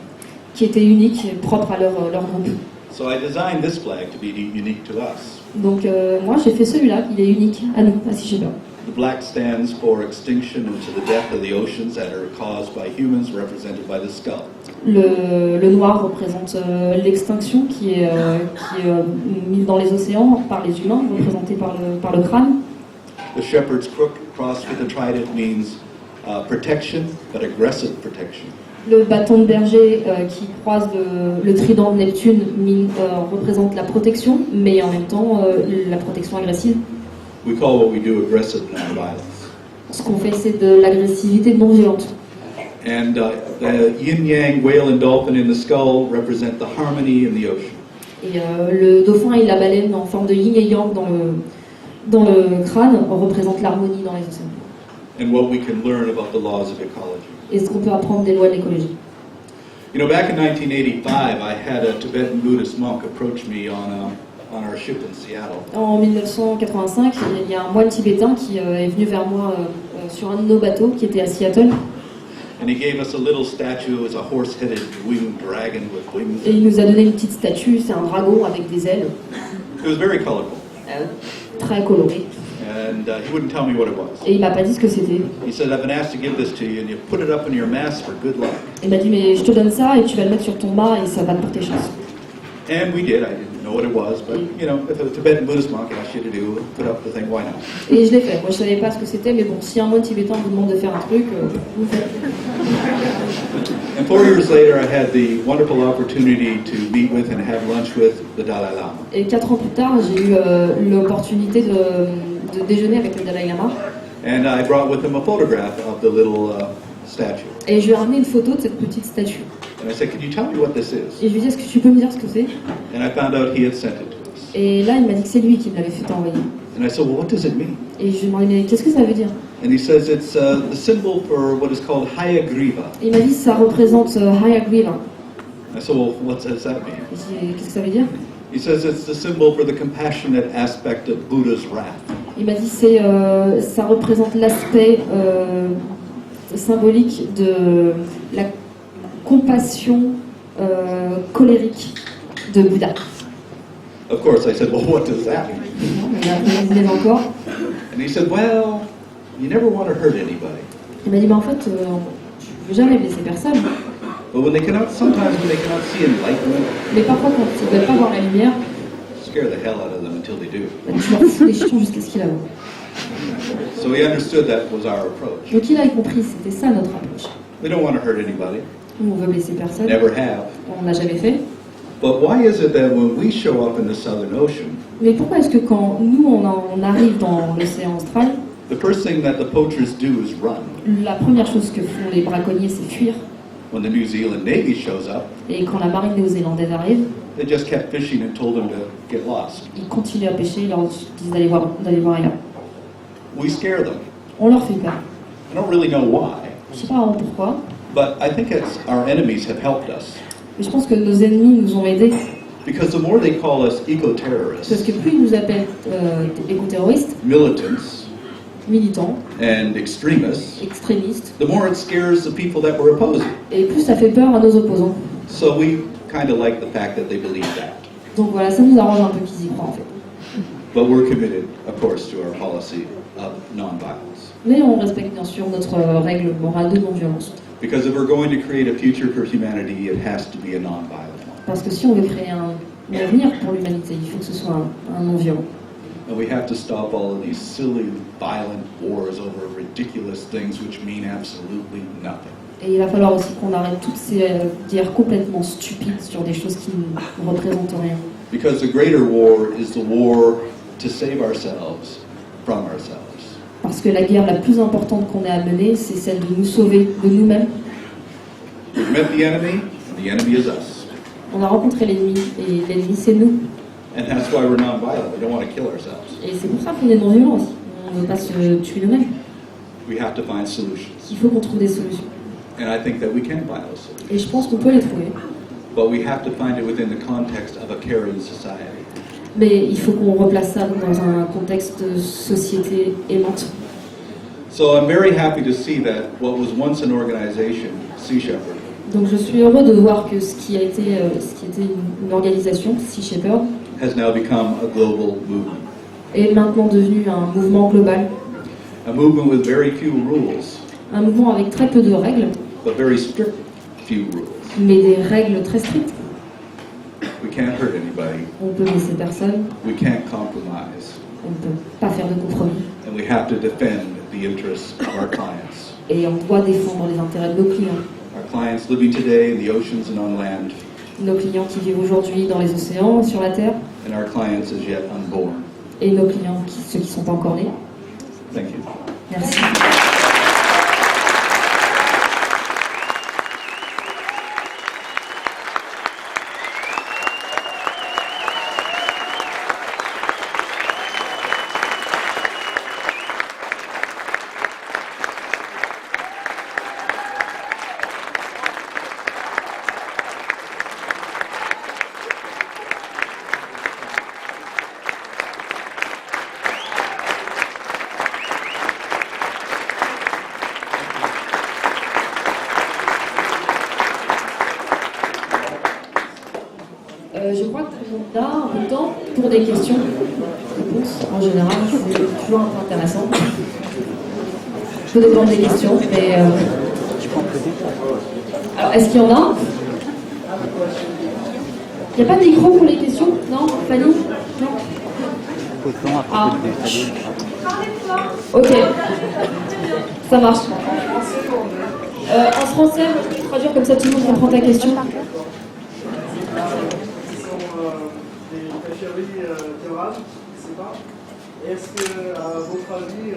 qui était unique et propre à leur groupe. So I designed this flag to be unique to us. Donc moi j'ai fait celui-là, il est unique à nous, à Sea Shepherd. The black stands for extinction and to the death of the oceans that are caused by humans, represented by the skull. Le noir représente l'extinction qui est mise dans les océans par les humains, représentée par le crâne. The shepherd's crook crossed with the trident means protection, but aggressive protection. Le bâton de berger qui croise le trident de Neptune représente la protection, mais en même temps la protection agressive. We call what we do aggressive non-violence. Ce qu'on fait, c'est de l'agressivité non violente. And the yin-yang whale and dolphin in the skull represent the harmony in the ocean. Et le dauphin et la baleine en forme de yin et yang dans le crâne représentent l'harmonie dans les océans. And what we can learn about the laws of ecology. Et ce qu'on peut apprendre des lois de l'écologie. You know, back in 1985, I had a Tibetan Buddhist monk approach me on our ship in Seattle. En 1985, il y a un moine tibétain qui est venu vers moi sur un de nos bateaux qui était à Seattle. And he gave us a little statue. It was a horse-headed winged dragon with wings. Et il nous a donné une petite statue, c'est un dragon avec des ailes. It was very colorful. Très coloré. And he wouldn't tell me what it was. Et il m'a pas dit ce que c'était. He said, I've been asked to give this to you, and you put it up in your mast for good luck. Il m'a dit, mais je te donne ça et tu vas le mettre sur ton mât et ça va te porter chance. And we did. I didn't know what it was, but you know, if a Tibetan Buddhist monk asked you to do, put up the thing, why not? Et je l'ai fait. Moi, je savais pas ce que c'était, mais bon, si un moine tibétain vous demande de faire un truc, vous faites. And 4 years later, I had the wonderful opportunity to meet with and have lunch with the Dalai Lama. Et 4 ans plus tard, j'ai eu l'opportunité de déjeuner avec le Dalai Lama. And I brought with him a photograph of the little statue. Et je lui ai ramené une photo de cette petite statue. And I said, can you tell me what this is? Et je lui ai dit, est-ce que tu peux me dire ce que c'est? And I found out he had sent it to us. Et là, il m'a dit que c'est lui qui me l'avait fait envoyer. And I said, well, what does it mean? Et je lui ai demandé, mais qu'est-ce que ça veut dire? And he says it's the symbol for what is called Hayagriva. Et il m'a dit, ça représente Hayagriva. I said, well, what does that mean? Et j'ai dit, qu'est-ce que ça veut dire? He says it's the symbol for the compassionate aspect of Buddha's wrath. Il m'a dit, ça représente l'aspect symbolique de la compassion colérique de Bouddha. Of course, I said, well, what does that mean? Il a précisé encore. And he said, well, you never want to hurt anybody. Il m'a dit, en fait, tu ne veux jamais blesser personne. But sometimes when they cannot see enlightenment, Mais parfois, quand ils ne veulent pas voir la lumière, scare the hell out of them until they do. tu leur fous les chiens jusqu'à ce qu'ils la voient. So he understood that was our approach. Donc il a compris, c'était ça notre approche. We don't want to hurt anybody. Nous, on veut blesser personne. Never have. On ne l'a jamais fait. But why is it that when we show up in the Southern Ocean, Mais pourquoi est-ce que quand nous, on arrive dans l'océan austral, the first thing that the poachers do is run? la première chose que font les braconniers, c'est fuir. When the New Zealand Navy shows up, Et quand la marine néo-zélandaise arrive, they just kept fishing and told them to get lost. ils continuent à pêcher, ils leur disent d'aller voir ailleurs. We scare them. On leur fait peur. I don't really know why, Je ne sais pas vraiment pourquoi, but I think it's our enemies have helped us. mais je pense que nos ennemis nous ont aidés. Because the more they call us Parce eco-terrorists, que plus ils nous appellent éco-terroristes, militants, militants, and extremists, extrémistes, the more it scares the people that we're opposing. et plus ça fait peur à nos opposants. So we kind of like the fact that they believe that. Donc voilà, ça nous arrange un peu qu'ils y croient en fait. But we're committed, of course, to our policy of nonviolence. Mais on respecte bien sûr notre règle morale de non-violence. Because if we're going to create a future for humanity, it has to be a nonviolent one. Parce que si on veut créer un avenir pour l'humanité, il faut que ce soit un non-violent. And we have to stop all of these silly, violent wars over ridiculous things which mean absolutely nothing. Et il va falloir aussi qu'on arrête toutes ces guerres complètement stupides sur des choses qui ne représentent rien. Because the greater war is the war to save ourselves from ourselves. Parce que la guerre la plus importante qu'on ait à mener, c'est celle de nous sauver de nous-mêmes. We've met the enemy is us. On a rencontré l'ennemi, et l'ennemi c'est nous. And that's why we're nonviolent. We don't want to kill ourselves. Et c'est pour ça qu'on est non-violent aussi. On ne veut pas se tuer nous-mêmes. We have to find solutions. Il faut qu'on trouve des solutions. And I think that we can find those solutions. Et je pense qu'on peut les trouver. But we have to find it within the context of a caring society. Mais il faut qu'on replace ça dans un contexte de société aimante. So I'm very happy to see that what was once an organization, Sea Shepherd, Donc je suis heureux de voir que ce qui était une organisation, Sea Shepherd, has now become a global movement. est maintenant devenu un mouvement global. A movement with very few rules, Un mouvement avec très peu de règles, but very strict few rules. mais des règles très strictes. We can't hurt anybody. On peut blesser personne, We can't compromise. on ne peut pas faire de compromis. And we have to defend the interests of our clients. Et on doit défendre les intérêts de nos clients. Our clients living today in the oceans and on land, nos clients qui vivent aujourd'hui dans les océans, sur la terre, and our clients as yet unborn. et nos clients, ceux qui ne sont pas encore nés. Thank you. Merci. Je crois qu'on a un peu de temps pour des questions. Réponses, en général, c'est toujours un peu intéressant. Je peux dépendre des questions, mais... Alors, est-ce qu'il y en a? Il n'y a pas de micro pour les questions? Non? Fanny? Non? Ah. Ok. Ça marche. En français, je vais traduire comme ça tout le monde comprend ta question. Théorale, je sais pas. Est-ce que, à votre avis,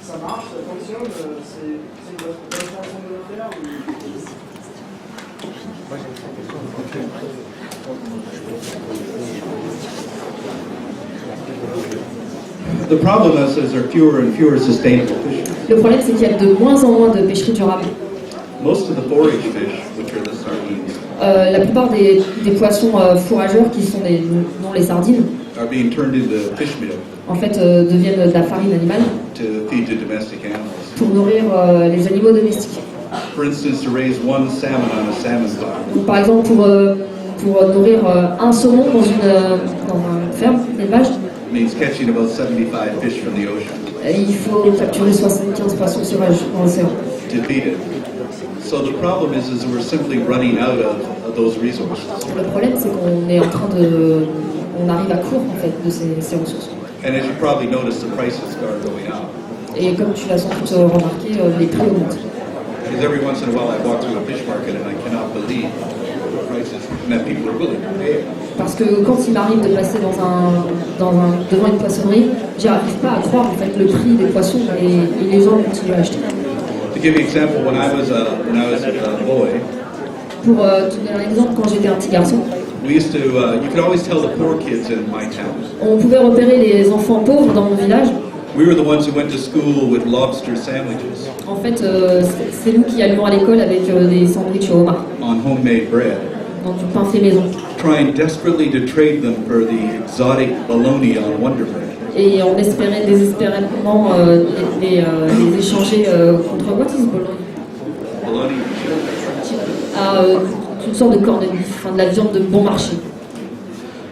ça marche, ça fonctionne, c'est une bonne façon de le faire The problem is there are fewer and fewer sustainable fish. Le problème, c'est qu'il y a de moins en moins de pêcheries durables. Most of the forage fish, which are the sardines, La plupart des poissons fourrageurs qui sont non les sardines, are being turned into fish meal en fait deviennent de la farine animale to feed to domestic animals. pour nourrir les animaux domestiques. For instance, to raise one salmon on a salmon farm Donc, par exemple, pour nourrir un saumon dans une ferme d'élevage, means catching about 75 fish from the ocean il faut capturer 75 poissons sauvages dans l'océan. to feed it. So the problem is we're simply running out of those resources. Le problème, c'est qu'on est en train on arrive à court en fait de ces ressources. And as you probably noticed, the prices are going up. Et comme tu l'as sans doute remarqué, les prix augmentent. Because every once in a while I walk through a fish market and I cannot believe the prices and that people are willing to pay. Parce que quand il m'arrive de passer devant une poissonnerie, j'arrive pas à croire en fait le prix des poissons et les gens continuent à acheter. To give you an example, when I was a boy, Pour te donner un exemple, quand j'étais un petit garçon, we used to you could always tell the poor kids in my town. on pouvait repérer les enfants pauvres dans mon village. We were the ones who went to school with lobster sandwiches En fait, c'est nous qui allions à l'école avec des sandwichs au homard, on homemade bread, dans du pain fait maison. trying desperately to trade them for the exotic bologna on Wonder Bread. Et on espérait désespérément les échanger contre what is bologna? Bologna. Une sorte de corned beef, de la viande de bon marché.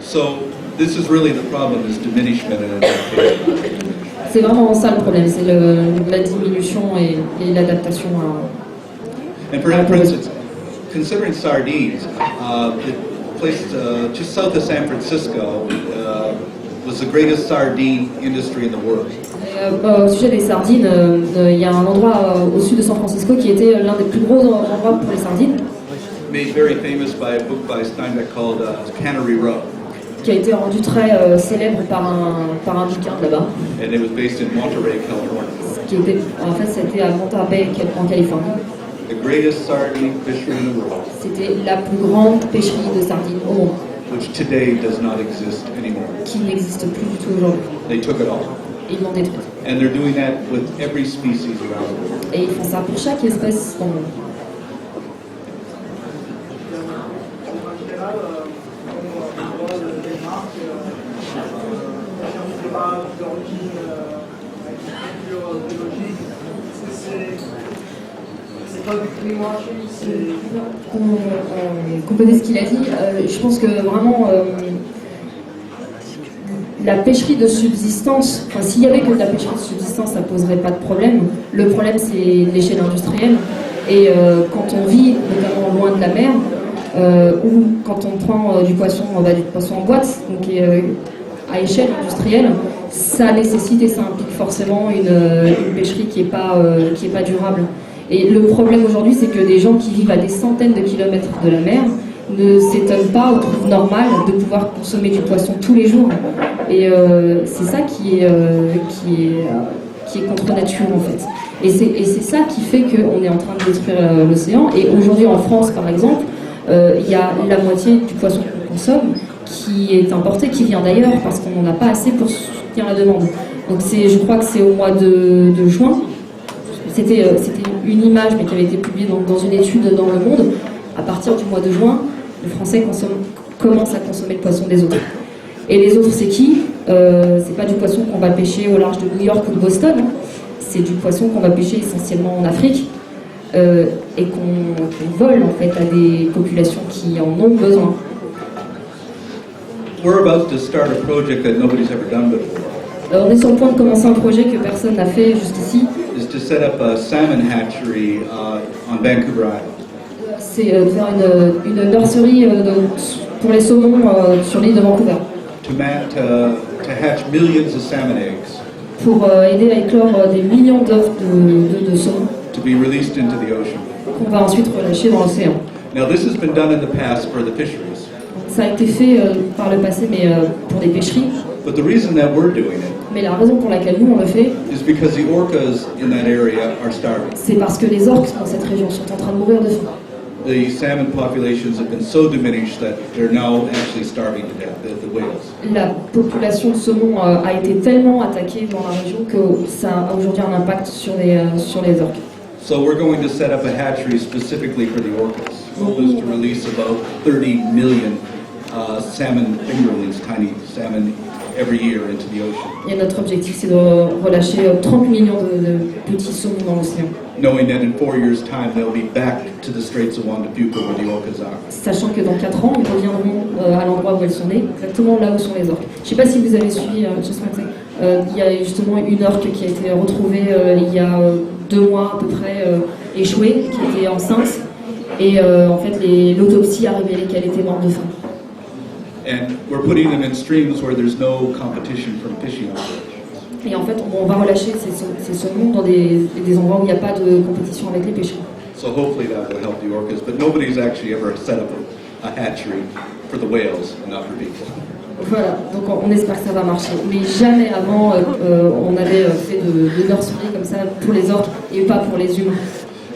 So this is really the problem: is diminishment and adaptation. C'est vraiment ça le problème, c'est la diminution et l'adaptation à... And for instance, considering sardines, the place just south of San Francisco was the greatest sardine industry in the world. Au sujet des sardines, il y a un endroit au sud de San Francisco qui était l'un des plus gros endroits pour les sardines, Made very famous by a book by Steinbeck called Cannery Row. qui a été rendu très célèbre par un bouquin de là-bas, And it was based in Monterey, California. qui était, en fait, c'était à Monterey, en Californie. The greatest sardine fishery in the world, C'était la plus grande pêcherie de sardines au monde, which today does not exist anymore. qui n'existe plus du tout aujourd'hui. They took it all. Et ils l'ont détruite. And they're doing that with every species around the world. Et ils font ça pour chaque espèce dans le monde. En général, on voit des marques d'origine agriculture biologique. Est-ce que c'est pas du greenwashing, c'est... Compléter ce qu'il a dit, je pense que vraiment la pêcherie de subsistance, enfin s'il y avait que de la pêcherie de subsistance, ça poserait pas de problème. Le problème c'est l'échelle industrielle. Et quand on vit notamment loin de la mer, ou quand on prend du poisson en boîte, donc à échelle industrielle, ça nécessite et ça implique forcément une pêcherie qui est pas durable. Et le problème aujourd'hui, c'est que des gens qui vivent à des centaines de kilomètres de la mer ne s'étonnent pas ou trouvent normal de pouvoir consommer du poisson tous les jours. Et c'est ça qui est contre nature en fait. Et c'est ça qui fait qu'on est en train de détruire l'océan. Et aujourd'hui en France par exemple, il y a la moitié du poisson qu'on consomme qui est importé, qui vient d'ailleurs parce qu'on n'en a pas assez pour soutenir la demande. Donc je crois que c'est au mois de juin. C'était une image mais qui avait été publiée dans une étude dans Le Monde. À partir du mois de juin, les Français commencent à consommer le poisson des autres. Et les autres, c'est qui? C'est pas du poisson qu'on va pêcher au large de New York ou de Boston. Hein. C'est du poisson qu'on va pêcher essentiellement en Afrique et qu'on vole en fait à des populations qui en ont besoin. We're about to start a project that nobody's ever done before. On est sur le point de commencer un projet que personne n'a fait jusqu'ici. Is to set up a salmon hatchery on Vancouver Island. C'est de faire une nurserie pour les saumons sur l'île de Vancouver. To hatch millions of salmon eggs. Pour aider à éclore des millions d'œufs de saumon. To be released into the ocean. Qu'on va ensuite relâcher dans l'océan. Now this has been done in the past for the fisheries. Ça a été fait par le passé, mais pour des pêcheries. But the reason that we're doing it Mais la raison pour laquelle nous on le fait, is because the orcas in that area are starving. C'est parce que les orques dans cette région sont en train de mourir de faim. The salmon populations have been so diminished that they're now actually starving to death, the whales. La population de saumon a été tellement attaquée dans la région que ça a aujourd'hui un impact sur les orques. So we're going to set up a hatchery specifically for the orcas. The goal is to release about 30 million salmon fingerlings, tiny salmon, every year into the ocean. Et notre objectif, c'est de relâcher 30 millions de petits saumons dans l'océan. Knowing that in 4 years' time they'll be back to the Straits of Juan de Fuca where the orcas are. Sachant que dans 4 ans, ils reviendront à l'endroit où elles sont nées, exactement là où sont les orques. Je ne sais pas si vous avez suivi, il y a justement une orque qui a été retrouvée il y a 2 mois à peu près, échouée, qui était enceinte. Et en fait, l'autopsie a révélé qu'elle était morte de faim. And we're putting them in streams where there's no competition from fishing operations. Et en fait, on va relâcher ces saumons dans des endroits où il n'y a pas de compétition avec les pêcheurs. So hopefully that will help the orcas, but nobody's actually ever set up a hatchery for the whales, not for people. Voilà, donc on espère que ça va marcher. Mais jamais avant, on avait fait de nurseries comme ça pour les orques et pas pour les humains.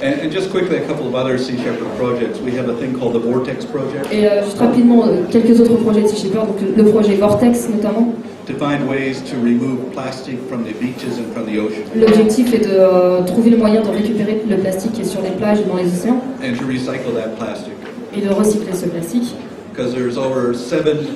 And just quickly, a couple of other Sea Shepherd projects. We have a thing called the Vortex Project. Et juste rapidement, quelques autres projets de Sea Shepherd, donc le projet Vortex notamment. To find ways to remove plastic from the beaches and from the ocean. L'objectif est de trouver le moyen de récupérer le plastique qui est sur les plages et dans les océans. And to recycle that plastic. Et de recycler ce plastique. Because there's over 700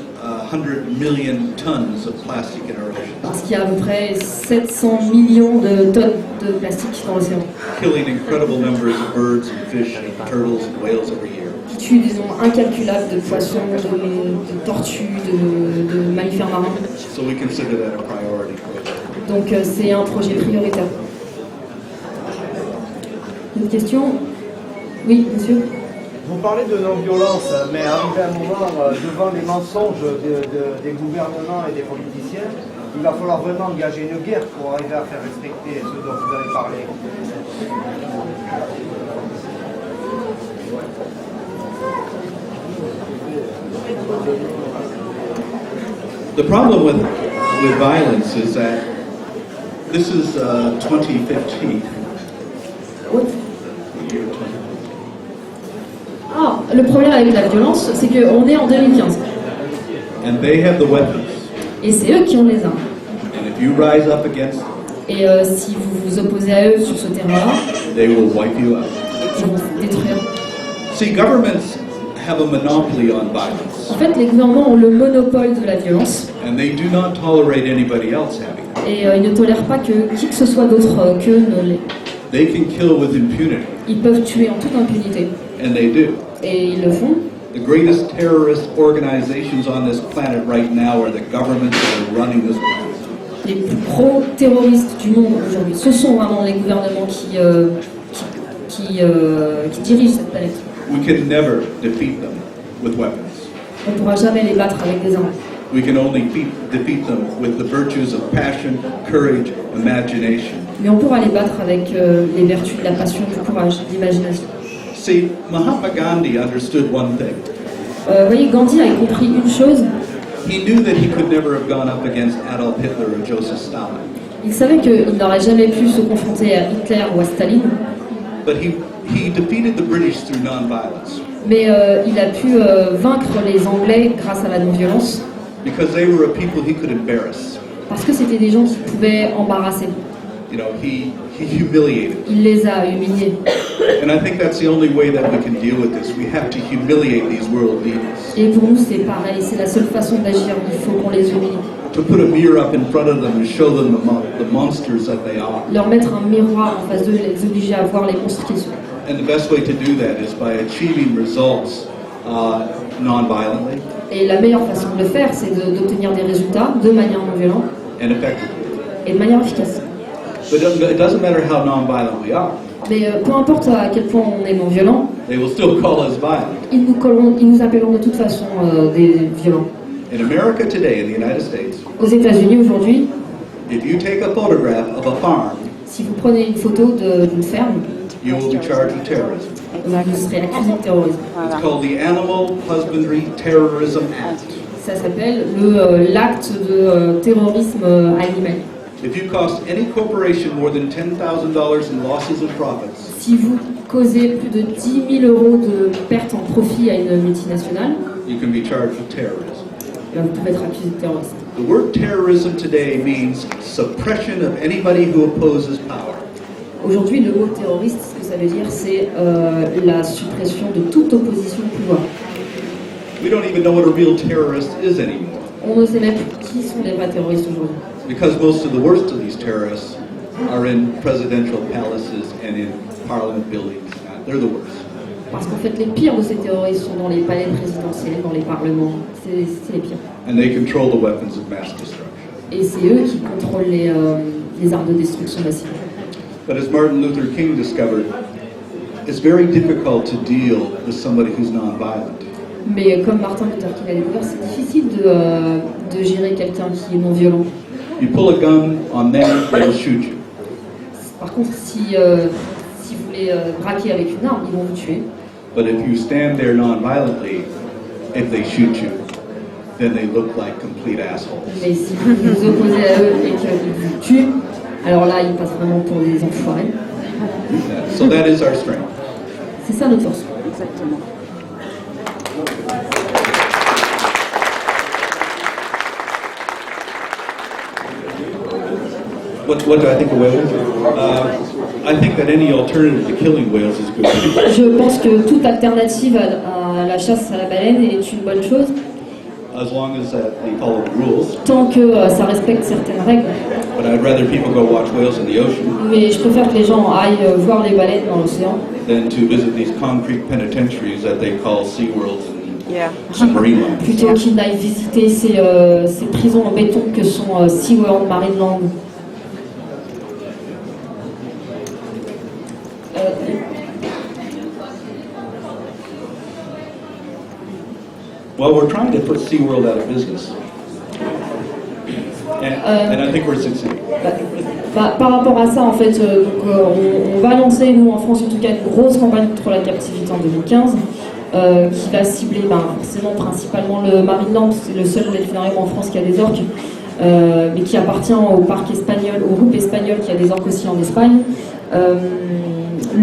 million tons of plastic in our ocean. Parce qu'il y a à peu près 700 millions de tonnes de plastique dans l'océan. Killing incredible numbers of birds and fish and turtles and whales every year. Qui tue des nombres incalculables de poissons, de tortues, de mammifères marins. So we consider that a priority project. Donc c'est un projet prioritaire. Une question? Oui, monsieur? Vous parlez de non-violence, mais arrivé un moment, devant les mensonges des gouvernements et des politiciens, il va falloir vraiment engager une guerre pour arriver à faire respecter ce dont vous avez parlé. The problem with violence is that this is 2015. Oui. Ah, le problème avec la violence, c'est qu'on est en 2015. And they have the weapons. Et c'est eux qui ont les armes. And if you rise up against them, Et si vous vous opposez à eux sur ce terrain-là, they will wipe you out. ils vont vous détruire. See, governments have a monopoly on violence. En fait, les gouvernements ont le monopole de la violence. And they do not tolerate anybody else having it. Et ils ne tolèrent pas que qui que ce soit d'autre qu'eux ne l'ait. They can kill with impunity. Ils peuvent tuer en toute impunité. And they do. Et ils le font. The greatest terrorist organizations on this planet right now are the governments that are running this planet. Les plus pro-terroristes du monde aujourd'hui, ce sont vraiment les gouvernements qui dirigent cette planète. We can never defeat them with weapons. On ne pourra jamais les battre avec des armes. We can only defeat them with the virtues of passion, courage, imagination. Mais on pourra les battre avec les vertus de la passion, du courage, de l'imagination. See, Mahatma Gandhi understood one thing. Vous voyez, Gandhi a compris une chose. He knew that he could never have gone up against Adolf Hitler or Joseph Stalin. Il savait qu'il n'aurait jamais pu se confronter à Hitler ou à Staline. But he defeated the British through nonviolence. Mais il a pu vaincre les Anglais grâce à la non-violence. Because they were a people he could embarrass. Parce que c'était des gens qui pouvaient embarrasser. You know, he humiliated. Il les a humiliés. And I think that's the only way that we can deal with this. We have to humiliate these world leaders. Et pour nous, c'est pareil. C'est la seule façon d'agir. Il faut qu'on les humilie. To put a mirror up in front of them and show them the monsters that they are. Leur mettre un miroir en face d'eux, les obliger à voir les monstres qu'ils sont. And the best way to do that is by achieving results non-violently. Et la meilleure façon de le faire, c'est d'obtenir des résultats de manière non violente and effectively. Et de manière efficace. But it doesn't matter how non-violent we are. Mais peu importe à quel point on est non violent, They will still call us violent. ils nous appelleront de toute façon des violents. In America today, in the United States, Aux États-Unis aujourd'hui, if you take a photograph of a farm, si vous prenez une photo d'une ferme, you will be charged with terrorism. vous serez accusé de terrorisme. It's called the Animal Husbandry Terrorism Act. Ça s'appelle l'acte de terrorisme animalier. If you cost any corporation more than $10,000 in losses and profits, Si vous causez plus de 10 000 euros de pertes en profit à une multinationale, you can be charged with terrorism. vous pouvez être accusé de terrorisme. The word terrorism today means suppression of anybody who opposes power. Aujourd'hui, le mot terroriste, ce que ça veut dire, c'est la suppression de toute opposition au pouvoir. We don't even know what a real terrorist is anymore, On ne sait même plus qui sont les vrais terroristes aujourd'hui. because most of the worst of these terrorists are in presidential palaces and in parliament buildings. They're the worst. Parce qu'en fait, les pires de ces terroristes sont dans les palais présidentiels, dans les parlements. C'est les pires. And they control the weapons of mass destruction. Et c'est eux qui contrôlent les armes de destruction massive. But as Martin Luther King discovered, it's very difficult to deal with somebody who's nonviolent. Mais comme Martin Luther King a découvert, c'est difficile de gérer quelqu'un qui est non violent. You pull a gun on them, they'll shoot you. Par contre, si vous les braquez avec une arme, ils vont vous tuer. But if you stand there nonviolently, if they shoot you, then they look like complete assholes. Mais si vous vous opposez à eux et qu'ils vous tuent, alors là, ils passent vraiment pour des enfoirés. Yeah. So that is our strength. C'est ça notre force. Exactement. What do I think of whales? I think that any alternative to killing whales is good. Je pense que toute alternative à la chasse à la baleine est une bonne chose, As long as they follow the rules. tant que ça respecte certaines règles. But I'd rather people go watch whales in the ocean Mais je préfère que les gens aillent voir les baleines dans l'océan than to visit these concrete penitentiaries that they call SeaWorlds Yeah. and marine life. plutôt qu'ils n'aillent visiter ces prisons en béton que sont SeaWorld, Marineland. Well, we're trying to put SeaWorld out of business. And I think we're succeeding. Par rapport à ça, en fait, on va lancer, nous en France en tout cas, une grosse campagne contre la captivité en 2015 qui va cibler forcément principalement le Marineland, c'est le seul delphinarium en France qui a des orques, mais qui appartient au parc espagnol, au groupe espagnol qui a des orques aussi en Espagne.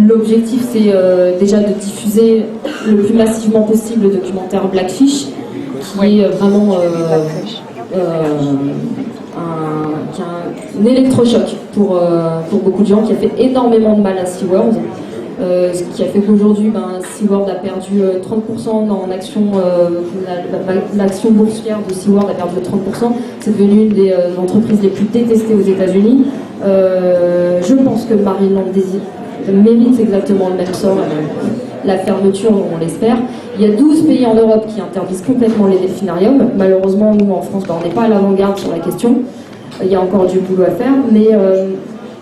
L'objectif, c'est déjà de diffuser le plus massivement possible le documentaire Blackfish, qui est vraiment un électrochoc pour beaucoup de gens, qui a fait énormément de mal à SeaWorld, ce qui a fait qu'aujourd'hui SeaWorld a perdu 30% en action, l'action boursière de SeaWorld a perdu 30%, c'est devenu une des entreprises les plus détestées aux États-Unis. Je pense que Marineland mérite exactement le même sort, la fermeture, on l'espère. Il y a 12 pays en Europe qui interdisent complètement les delphinariums. Malheureusement, nous en France, on n'est pas à l'avant-garde sur la question. Il y a encore du boulot à faire, mais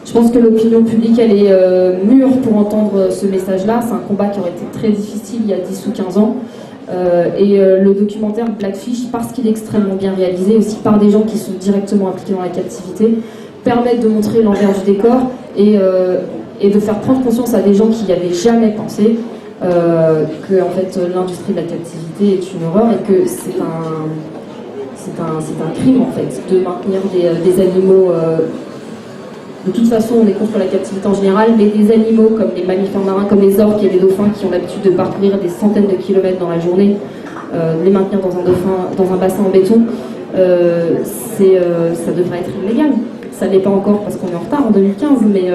je pense que l'opinion publique, elle est mûre pour entendre ce message-là. C'est un combat qui aurait été très difficile il y a 10 ou 15 ans. Le documentaire Blackfish, parce qu'il est extrêmement bien réalisé, aussi par des gens qui sont directement impliqués dans la captivité, permet de montrer l'envers du décor et de faire prendre conscience à des gens qui n'y avaient jamais pensé que en fait, l'industrie de la captivité est une horreur et que c'est un crime en fait de maintenir des animaux. De toute façon, on est contre la captivité en général, mais des animaux comme les mammifères marins, comme les orques et les dauphins qui ont l'habitude de parcourir des centaines de kilomètres dans la journée, les maintenir dans un bassin en béton, ça devrait être illégal. Ça n'est pas encore parce qu'on est en retard en 2015, mais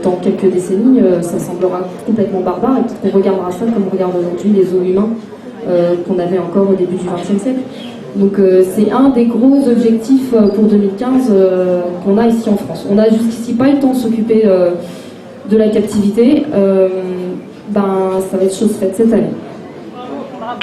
dans quelques décennies, ça semblera complètement barbare et peut-être qu'on regardera ça comme on regarde aujourd'hui les zoos humains qu'on avait encore au début du XXe siècle. Donc c'est un des gros objectifs pour 2015 qu'on a ici en France. On n'a jusqu'ici pas eu le temps de s'occuper de la captivité. Ça va être chose faite cette année. Bravo.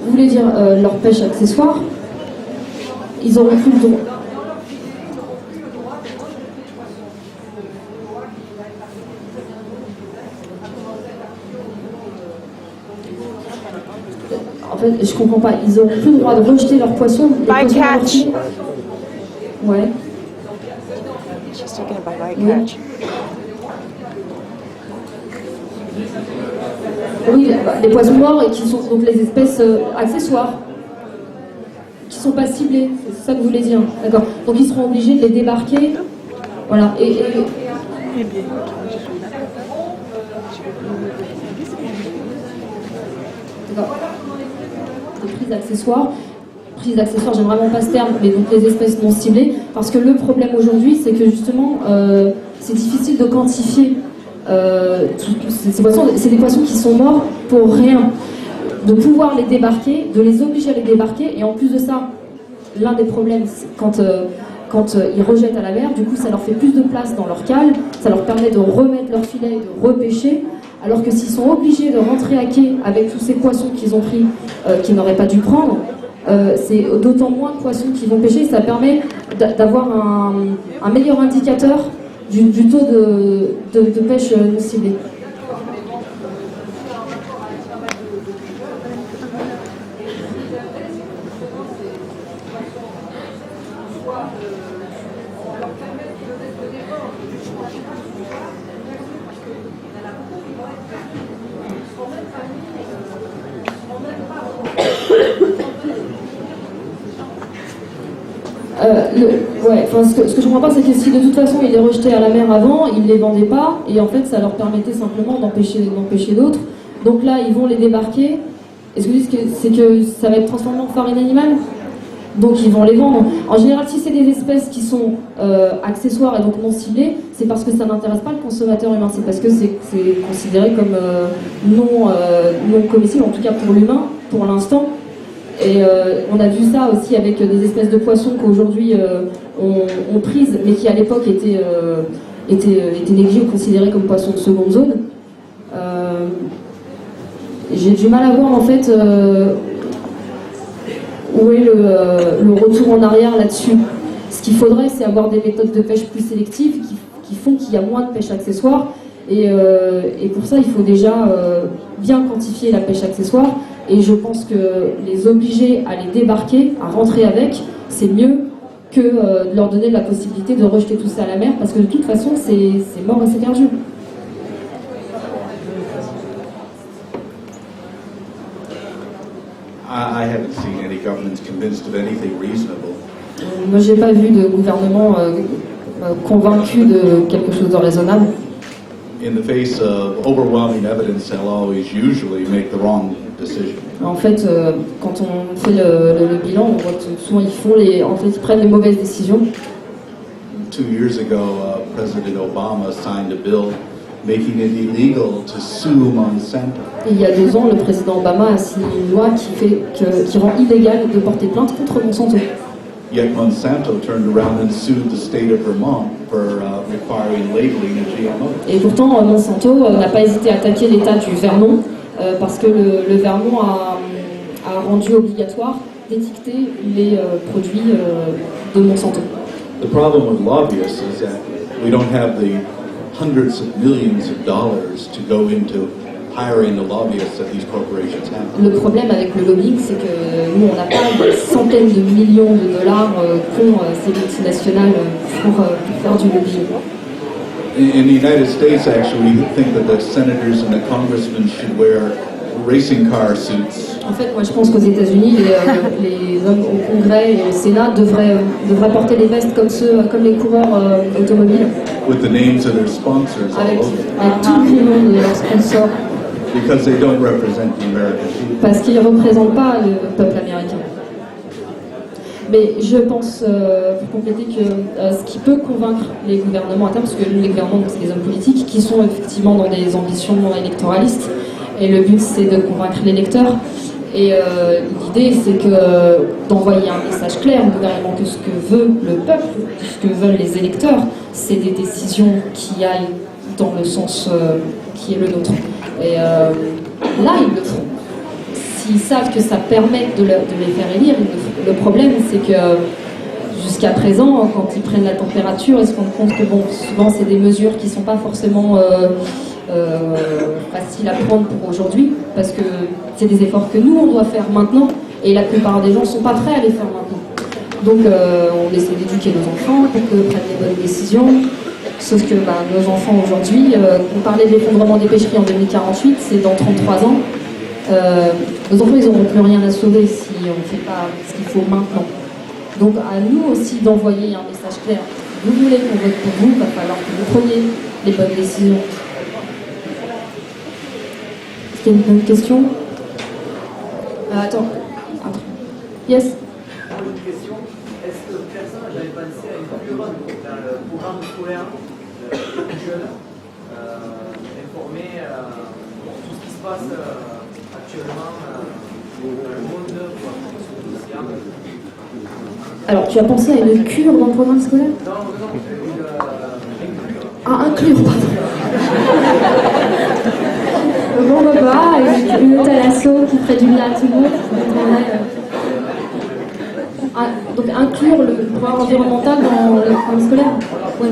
Vous voulez dire leur pêche accessoire, ils auront plus le droit. En fait, je comprends pas. Ils n'auront plus le droit de rejeter leurs poissons. By catch. Ouais. She's talking about by catch. Oui, les poissons morts et qui sont donc les espèces accessoires, qui sont pas ciblées. C'est ça que vous voulez dire. D'accord. Donc ils seront obligés de les débarquer. Voilà. D'accord. Des prises d'accessoires. Prises d'accessoires, j'aime vraiment pas ce terme, mais donc les espèces non ciblées. Parce que le problème aujourd'hui, c'est que justement, c'est difficile de quantifier. Ces poissons, c'est des poissons qui sont morts pour rien. De pouvoir les débarquer, de les obliger à les débarquer, et en plus de ça, l'un des problèmes, c'est quand ils rejettent à la mer, du coup ça leur fait plus de place dans leur cale, ça leur permet de remettre leur filet, de repêcher, alors que s'ils sont obligés de rentrer à quai avec tous ces poissons qu'ils ont pris, qu'ils n'auraient pas dû prendre, c'est d'autant moins de poissons qu'ils vont pêcher, ça permet d'avoir un meilleur indicateur du taux de pêche non ciblée. Ce que je comprends pas, c'est que si de toute façon ils les rejetaient à la mer avant, ils les vendaient pas, et en fait ça leur permettait simplement d'empêcher d'autres. Donc là, ils vont les débarquer. Est-ce que vous dites que c'est que ça va être transformé en farine animale? Donc ils vont les vendre. En général, si c'est des espèces qui sont accessoires et donc non ciblées, c'est parce que ça n'intéresse pas le consommateur humain. C'est parce que c'est considéré comme non comestible, en tout cas pour l'humain, pour l'instant. Et on a vu ça aussi avec des espèces de poissons qu'aujourd'hui on prise, mais qui à l'époque étaient négligés ou considérés comme poissons de seconde zone. J'ai du mal à voir en fait où est le retour en arrière là-dessus. Ce qu'il faudrait, c'est avoir des méthodes de pêche plus sélectives qui font qu'il y a moins de pêche accessoire. Et pour ça, il faut déjà bien quantifier la pêche accessoire. Et je pense que les obliger à les débarquer, à rentrer avec, c'est mieux que de leur donner la possibilité de rejeter tout ça à la mer, parce que de toute façon, c'est mort et c'est perdu. I haven't seen any governments convinced of anything reasonable. Moi, j'ai pas vu de gouvernement convaincu de quelque chose de raisonnable. In the face of overwhelming evidence, they'll always usually make the wrong decision. En fait, quand on fait le bilan, on voit que souvent ils prennent les mauvaises décisions. 2 years ago, President Obama signed a bill making it illegal to sue Monsanto. Et il y a 2 ans, le président Obama a signé une loi qui rend illégal de porter plainte contre Monsanto. Yet Monsanto turned around and sued the state of Vermont for requiring labeling of GMO. Et pourtant, Monsanto n'a pas hésité à attaquer l'État du Vermont parce que le Vermont a rendu obligatoire d'étiqueter les produits de Monsanto. The problem with lobbyists is that we don't have the hundreds of millions of dollars to go into hiring the lobbyists that these corporations have. Le problème avec le lobbying, c'est que nous, on n'a pas des centaines de millions de dollars qu'ont ces multinationales pour faire du lobbying. In the United States, actually, we think that the senators and the congressmen should wear racing car suits. En fait, moi, je pense qu'aux États-Unis, les hommes au Congrès et au Sénat devraient porter des vestes comme les coureurs automobiles, With the names of their sponsors all avec over, tout le nom de leurs sponsors, because they don't represent the American people. parce qu'ils ne représentent pas le peuple américain. Mais je pense, pour compléter, que ce qui peut convaincre les gouvernements à terme, parce que les gouvernements, c'est des hommes politiques qui sont effectivement dans des ambitions électoralistes, et le but c'est de convaincre les électeurs. Et l'idée c'est d'envoyer un message clair au gouvernement que ce que veut le peuple, ce que veulent les électeurs, c'est des décisions qui aillent dans le sens qui est le nôtre. Et là, ils le font. S'ils savent que ça permet de les faire élire, ils le font. Le problème, c'est que jusqu'à présent, quand ils prennent la température, ils se rendent compte que souvent, c'est des mesures qui ne sont pas forcément faciles à prendre pour aujourd'hui, parce que c'est des efforts que nous, on doit faire maintenant, et la plupart des gens ne sont pas prêts à les faire maintenant. Donc, on essaie d'éduquer nos enfants pour qu'ils prennent les bonnes décisions. Sauf que nos enfants aujourd'hui, on parlait de l'effondrement des pêcheries en 2048, c'est dans 33 ans. Nos enfants, ils n'auront plus rien à sauver si on ne fait pas ce qu'il faut maintenant. Donc à nous aussi d'envoyer un message clair. Si vous voulez qu'on vote pour vous, il va falloir que vous preniez les bonnes décisions. Est-ce qu'il y a une question? Attends. Yes. Une question. Est-ce que personne n'a jamais pensé à inclure dans le programme scolaire des jeunes, informer tout ce qui se passe actuellement dans le monde, Alors, tu as pensé à une cure dans le programme scolaire? Ah, inclure, pardon. Bon, une thalasso qui ferait du bien à tout le monde. Donc, inclure le pouvoir environnemental dans le programme scolaire? Oui.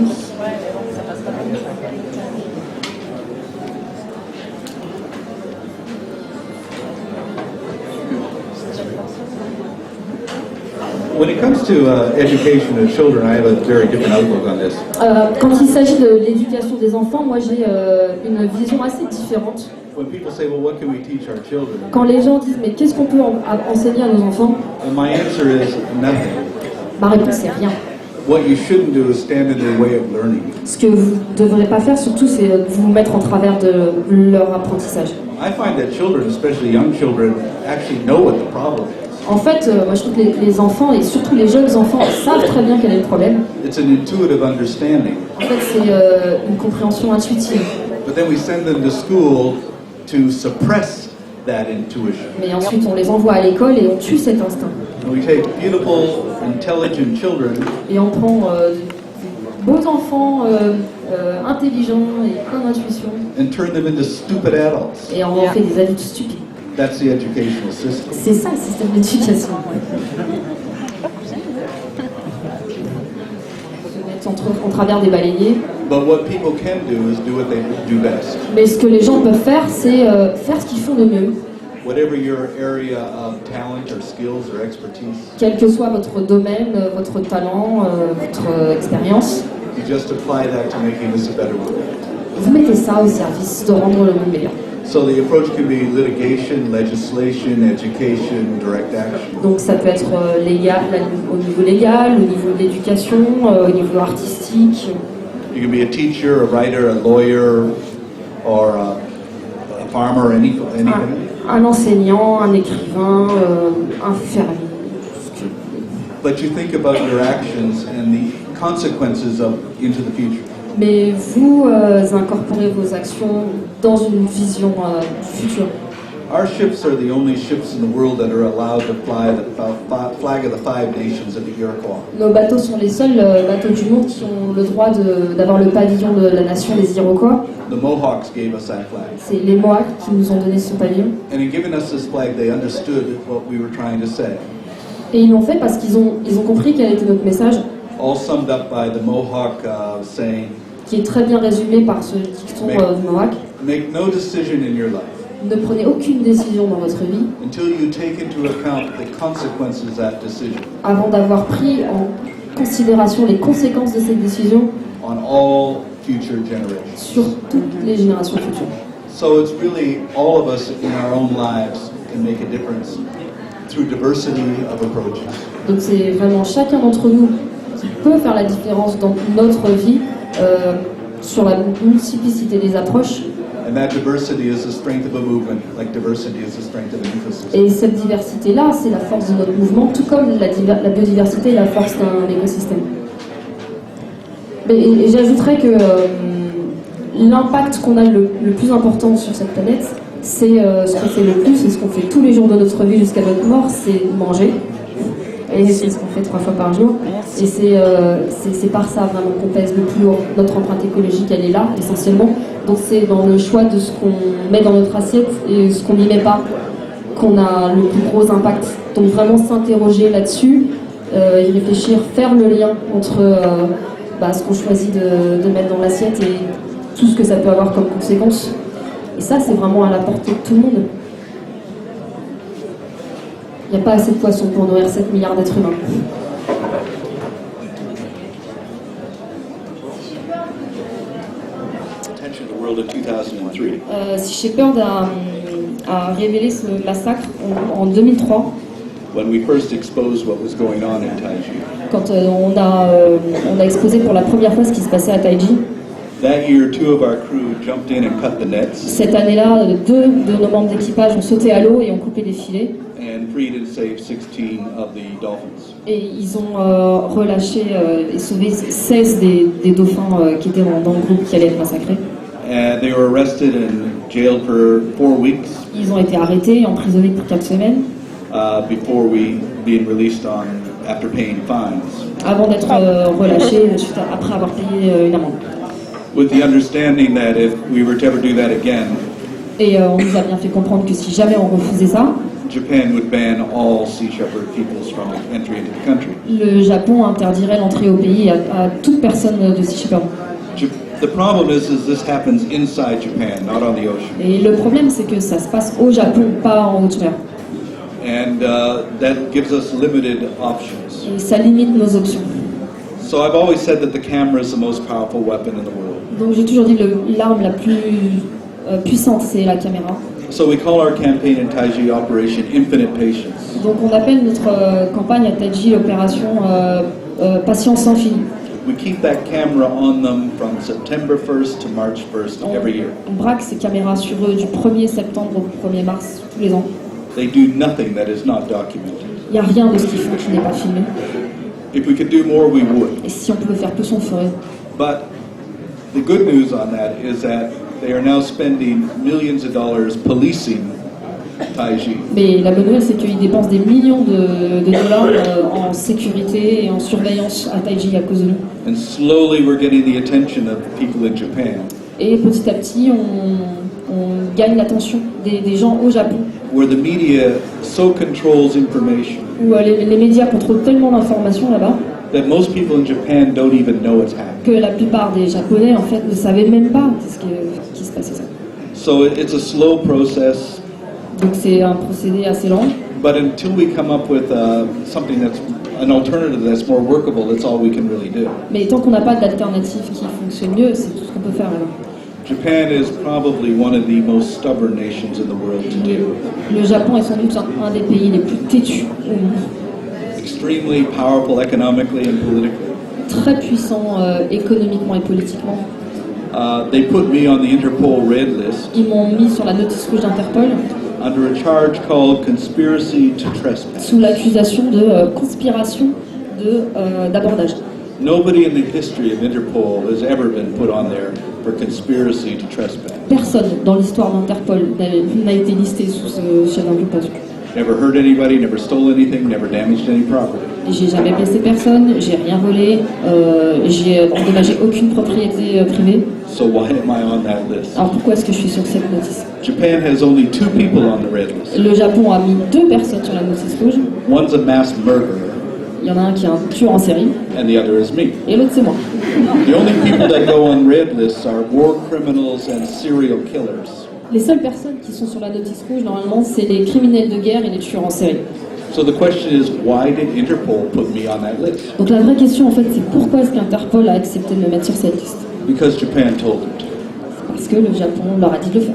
When it comes to education of children, I have a very different outlook on this. Quand il s'agit de l'éducation des enfants, moi j'ai une vision assez différente. When people say, well, what can we teach our children? Quand les gens disent, mais qu'est-ce qu'on peut enseigner à nos enfants? My answer is nothing. Ma réponse c'est rien. What you shouldn't do is stand in their way of learning. Ce que vous ne devrez pas faire surtout, c'est vous mettre en travers de leur apprentissage. I find that children, especially young children, actually know what the problem is. En fait, moi je trouve que les enfants, et surtout les jeunes enfants, savent très bien quel est le problème. It's an intuitive understanding. En fait, c'est une compréhension intuitive. But then we send them to school to suppress that intuition. Mais ensuite, on les envoie à l'école et on tue cet instinct. And we take beautiful, intelligent children Et on prend beaux enfants intelligents et plein d'intuition and turn them into stupid adults. et on en fait des adultes stupides. That's the educational system. C'est ça le système d'éducation. Se mettre en travers des baleiniers. But what people can do is do what they do best. Mais ce que les gens peuvent faire, c'est faire ce qu'ils font de mieux. whatever your area of talent or skills or expertise, Quel que soit votre domaine, votre talent, votre expérience, you just apply that to making this a better world. vous mettez ça au service de rendre le monde meilleur. So the approach could be litigation, legislation, education, direct action. Donc ça peut être légal, au niveau légal, au niveau de l'éducation, au niveau artistique. You can be a teacher, a writer, a lawyer, or a farmer, anything. Un enseignant, un écrivain, un fermier. But you think about your actions and the consequences of into the future. Mais vous incorporez vos actions dans une vision future. Our ships are the only ships in the world that are allowed to fly the flag of the 5 nations of the Iroquois. Nos bateaux sont les seuls bateaux du monde qui ont le droit d'avoir le pavillon de la nation des Iroquois. The Mohawks gave us that flag. C'est les Mohawks qui nous ont donné ce pavillon. And in giving us this flag, they understood what we were trying to say. Et ils l'ont fait parce qu'ils ont compris quel était notre message, All summed up by the Mohawk saying, qui est très bien résumé par ce dicton du Mohawk. make no decision in your life Ne prenez aucune décision dans votre vie until you take into account the consequences of that decision avant d'avoir pris en considération les conséquences de cette décision on all future generations. sur toutes les générations futures. So it's really all of us in our own lives can make a difference through diversity of approaches. Donc c'est vraiment chacun d'entre nous qui peut faire la différence dans notre vie sur la multiplicité des approches. And that diversity is the strength of a movement, like diversity is the strength of an ecosystem. Et cette diversité-là, c'est la force de notre mouvement, tout comme la biodiversité est la force d'un écosystème. Et j'ajouterais que l'impact qu'on a le plus important sur cette planète, c'est ce qu'on fait le plus, c'est ce qu'on fait tous les jours de notre vie jusqu'à notre mort, c'est manger. Et c'est ce qu'on fait 3 fois par jour. Et c'est par ça vraiment qu'on pèse le plus lourd. Notre empreinte écologique, elle est là, essentiellement. Donc c'est dans le choix de ce qu'on met dans notre assiette et ce qu'on n'y met pas qu'on a le plus gros impact. Donc vraiment s'interroger là-dessus, y réfléchir, faire le lien entre ce qu'on choisit de mettre dans l'assiette et tout ce que ça peut avoir comme conséquence. Et ça, c'est vraiment à la portée de tout le monde. Il n'y a pas assez de poissons pour nourrir 7 milliards d'êtres humains. Attention to the world in 2003. Sea Shepherd a révélé ce massacre en 2003, When we first exposed what was going on in Taiji. quand on a exposé pour la première fois ce qui se passait à Taiji. That year, 2 of our crew jumped in and cut the nets Cette année-là, 2 de nos membres d'équipage ont sauté à l'eau et ont coupé des filets. and freed and saved 16 of the dolphins. Et ils ont relâché et sauvé 16 des dauphins qui étaient dans le groupe qui allait être massacré. And they were arrested and jailed for 4 weeks Ils ont été arrêtés et emprisonnés pour 4 semaines before being released after paying fines. avant d'être relâchés après avoir payé une amende. With the understanding that if we were to ever do that again, Et on nous a bien fait comprendre que si jamais on refusait ça, Japan would ban all Sea Shepherd peoples from entry into the country. le Japon interdirait l'entrée au pays à toute personne de Sea Shepherd. The problem is this happens inside Japan, not on the ocean. Et le problème, c'est que ça se passe au Japon, pas en haute mer. And that gives us limited options. Et ça limite nos options. So I've always said that the camera is the most powerful weapon in the world. Donc j'ai toujours dit que l'arme la plus puissante, c'est la caméra. So we call our campaign in Taiji Operation Infinite Patience. Donc on appelle notre campagne à Taiji l'opération Patience infinie. We keep that camera on them from September 1st to March 1st every year. On braque ces caméras sur eux du 1er septembre au 1er mars tous les ans. They do nothing that is not documented. Il n'y a rien de ce qu'ils font qui n'est pas filmé. If we could do more, we would. Et si on pouvait faire plus, on le ferait. But the good news on that is that they are now spending millions of dollars policing Taiji. Mais la bonne nouvelle, c'est qu'ils dépensent des millions de dollars en sécurité et en surveillance à Taiji à cause de nous. And slowly we're getting the attention of people in Japan, Et petit à petit, on gagne l'attention des gens au Japon, where the media so controls information où les médias contrôlent tellement d'informations là-bas that most people in Japan don't even know it's happening. que la plupart des Japonais en fait ne savaient même pas qui se passait ça. So it's a slow process. Donc c'est un procédé assez lent. But until we come up with something that's an alternative that's more workable, that's all we can really do. Mais tant qu'on n'a pas d'alternative qui fonctionne mieux, c'est tout ce qu'on peut faire alors. Japan is probably one of the most stubborn nations in the world today. Le Japon est sans doute un des pays les plus têtus au monde. Extremely powerful economically and politically. Très puissant économiquement et politiquement. They put me on the Interpol red list Ils m'ont mis sur la notice rouge d'Interpol under a charge called conspiracy to trespass. sous l'accusation de conspiration d'abordage. Nobody in the history of Interpol has ever been put on there for conspiracy to trespass. Personne dans l'histoire d'Interpol n'a été listé sous ce chef d'inculpation. Never hurt anybody, never stole anything, never damaged any property. J'ai jamais blessé personne, j'ai rien volé, j'ai endommagé aucune propriété privée. So why am I on that list? Alors pourquoi est-ce que je suis sur cette notice? Japan has only 2 people on the red list. Le Japon a mis 2 personnes sur la notice rouge. One's a mass murderer, Il y en a un qui est un tueur en série and the other is me. et l'autre c'est moi. The only people that go on red lists are war criminals and serial killers. Les seules personnes qui sont sur la notice rouge normalement c'est les criminels de guerre et les tueurs en série. So the question is, why did Interpol put me on that list? Donc la vraie question en fait c'est pourquoi est-ce qu'Interpol a accepté de me mettre sur cette liste? Because Japan told them to. Parce que le Japon leur a dit de le faire.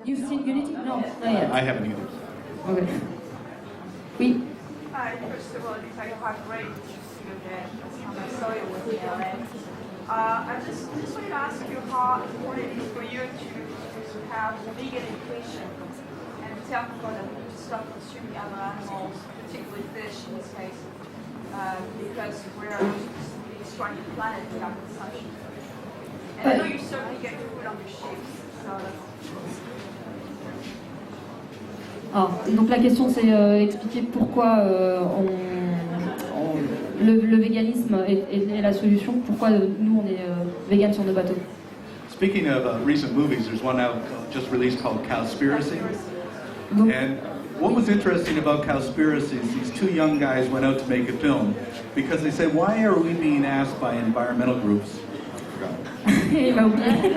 You've seen Unity? No, not yet. I haven't either. Okay. Oui. Hi, first of all, it's like a great to see you again. I saw you with LA. I just wanted to ask you how important it is for you to have vegan education and tell people that we need to stop consuming other animals, particularly fish in this case, because we're destroying the planet with our consumption. And I know you certainly get food on your ships, so that's... Ah, donc la question c'est expliquer pourquoi le véganisme est la solution, pourquoi nous on est vegan sur nos bateaux. Speaking of recent movies, there's one out just released called Cowspiracy. Donc, And what was interesting about Cowspiracy is these 2 young guys went out to make a film because they said, why are we being asked by environmental groups? il m'a oublié.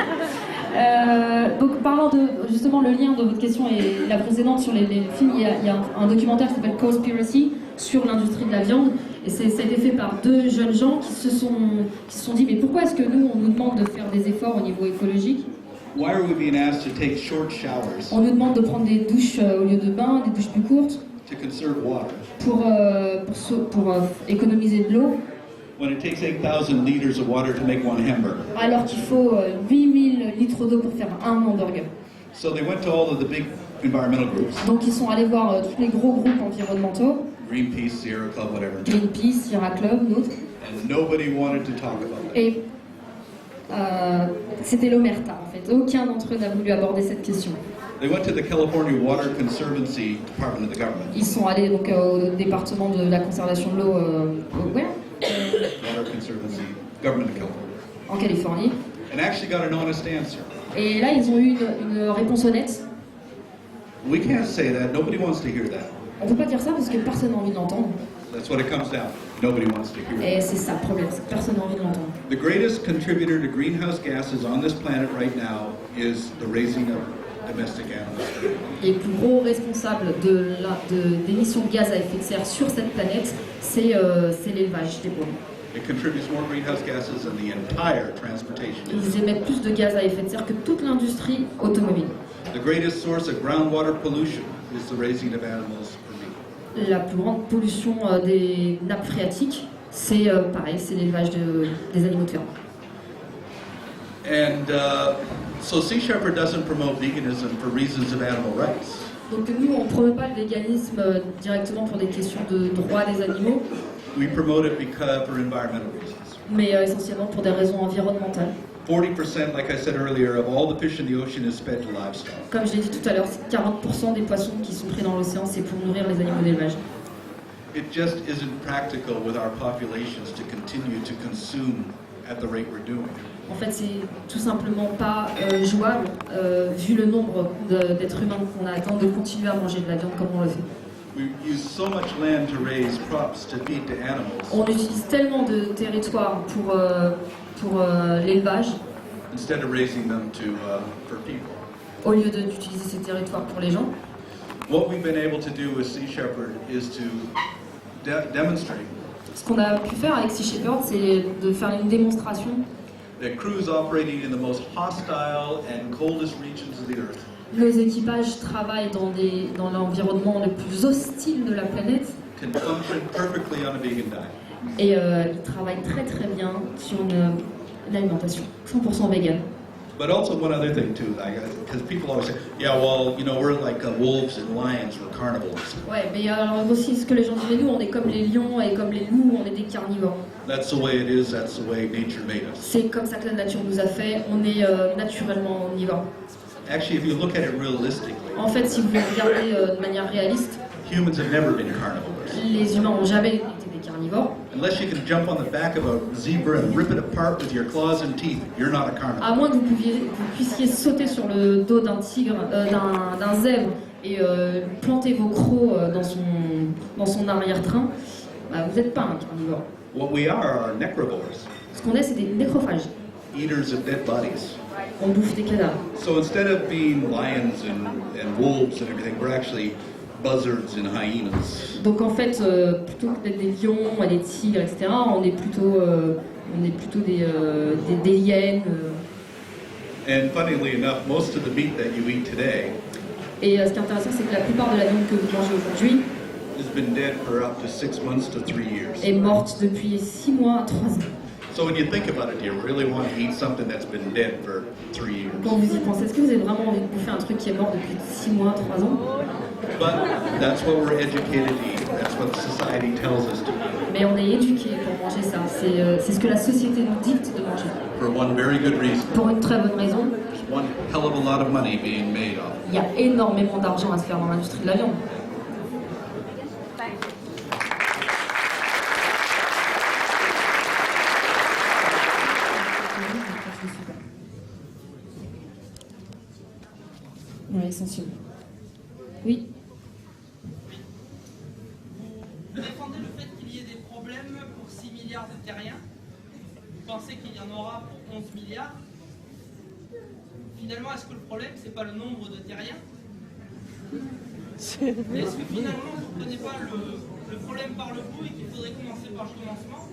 Donc parlant de justement le lien de votre question et la précédente sur les films, il y a un documentaire qui s'appelle Cowspiracy sur l'industrie de la viande et ça a été fait par 2 jeunes gens qui se sont dit mais pourquoi est-ce que nous on nous demande de faire des efforts au niveau écologique? Why are we being asked to take short showers On nous demande de prendre des douches au lieu de bains, des douches plus courtes to conserve water pour économiser de l'eau when it takes 8,000 liters of water to make 1 hamburger? alors qu'il faut 8000 litres d'eau pour faire un hamburger. So they went to all of the big environmental groups, Donc ils sont allés voir tous les gros groupes environnementaux, Greenpeace, Sierra Club, whatever, Greenpeace, Sierra Club, d'autres, and nobody wanted to talk about it. et c'était l'omerta en fait. Aucun d'entre eux n'a voulu aborder cette question. They went to the California Water Conservancy Department of the government. Ils sont allés donc au département de la conservation de l'eau Water Conservancy, government of California. en Californie. And actually got an honest answer. Et là, ils ont eu une réponse honnête. We can't say that. Nobody wants to hear that. On ne peut pas dire ça parce que personne n'a envie de l'entendre. That's what it comes down. Nobody wants to hear Et that. c'est ça le problème, c'est que personne n'a envie de l'entendre. The greatest contributor to greenhouse gases on this planet right now is the raising of domestic animals. Les plus gros responsables d'émissions de gaz à effet de serre sur cette planète, c'est l'élevage des bovins. It contributes more greenhouse gases than the entire transportation Ils industry. émettent plus de gaz à effet de serre que toute l'industrie automobile. The greatest source of groundwater pollution is the raising of animals for meat. La plus grande pollution des nappes phréatiques, c'est pareil, c'est l'élevage des animaux de ferme. And so Sea Shepherd doesn't promote veganism for reasons of animal rights. Donc nous, on ne promeut pas le véganisme directement pour des questions de droits des animaux, We promote it because for environmental reasons. mais essentiellement pour des raisons environnementales. 40%, like I said earlier, of all the fish in the ocean is fed to livestock. Comme je l'ai dit tout à l'heure, 40% des poissons qui sont pris dans l'océan, c'est pour nourrir les animaux d'élevage. It just isn't practical with our populations to continue to consume at the rate we're doing. En fait, c'est tout simplement pas jouable, vu le nombre d'êtres humains qu'on a atteint, de continuer à manger de la viande comme on le fait. We use so much land to raise crops to feed to animals On utilise tellement de territoires pour l'élevage, instead of raising them for people. au lieu d'utiliser ces territoires pour les gens. What we've been able to do with Sea Shepherd is to demonstrate Ce qu'on a pu faire avec Sea Shepherd, c'est de faire une démonstration that crews operating in the most hostile and coldest regions of the earth nos équipages travaillent dans l'environnement le plus hostile de la planète can function perfectly on a vegan diet. et ils travaillent très très bien sur une alimentation 100% végane. But also one other thing too, because people always say, yeah, well, you know, we're like wolves and lions, we're carnivores. Ouais, mais alors aussi ce que les gens disent, mais nous on est comme les lions et comme les loups, on est des carnivores. That's the way it is, that's the way nature made us. C'est comme ça que la nature nous a fait, on est naturellement omnivores. Actually, if you look at it realistically, En fait, si vous le regardez de manière réaliste, humans have never been carnivores. les humains n'ont jamais été des carnivores. Unless you can jump on the back of a zebra and rip it apart with your claws and teeth, you're not a carnivore. À moins que vous puissiez sauter sur le dos d'un tigre, d'un zèbre et planter vos crocs dans son arrière-train, bah, vous n'êtes pas un carnivore. What we are necrovores, Ce qu'on est, c'est des nécrophages. eaters of dead bodies. On bouffe des cadavres. So instead of being lions and wolves and everything, we're actually buzzards and hyenas. Donc en fait, plutôt que d'être des lions et des tigres, etc., on est plutôt des hyènes. And funnily enough, most of the meat that you eat today Et ce qui est intéressant, c'est que la plupart de la viande que vous mangez aujourd'hui has been dead for up to 6 months to 3 years. est morte depuis 6 mois à 3 ans. So when you think about it, do you really want to eat something that's been dead for 3 years? Quand vous y pensez, est-ce que vous avez vraiment envie de bouffer un truc qui est mort depuis 6 mois, 3 ans? But that's what we're educated to eat. That's what society tells us to eat. Mais on est éduqués pour manger ça. C'est ce que la société nous dicte de manger. For one very good reason. Pour une très bonne raison, There's one hell of a lot of money being made off. il y a énormément d'argent à se faire dans l'industrie de la viande. Thank you. Oui, essentiellement. Oui. Vous défendez le fait qu'il y ait des problèmes pour 6 milliards de terriens. Vous pensez qu'il y en aura pour 11 milliards. Finalement, est-ce que le problème, c'est pas le nombre de terriens? Est-ce que finalement, vous ne prenez pas le problème par le bout et qu'il faudrait commencer par le commencement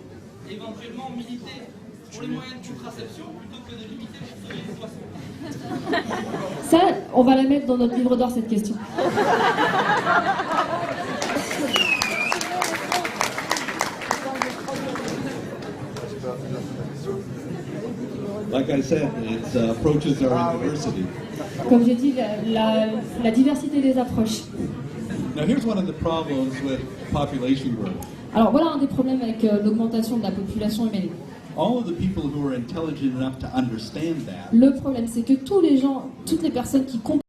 et éventuellement militer pour les moyens de contraception plutôt que de limiter pour sauver les poissons? Ça, on va la mettre dans notre livre d'or, cette question. Like I said, its approaches are in diversity. Comme j'ai dit, la diversité des approches. Now here's one of the problems with population growth. Alors voilà un des problèmes avec l'augmentation de la population humaine. All of the people who are intelligent enough to understand that Le problème, c'est que tous les gens, toutes les personnes qui comprennent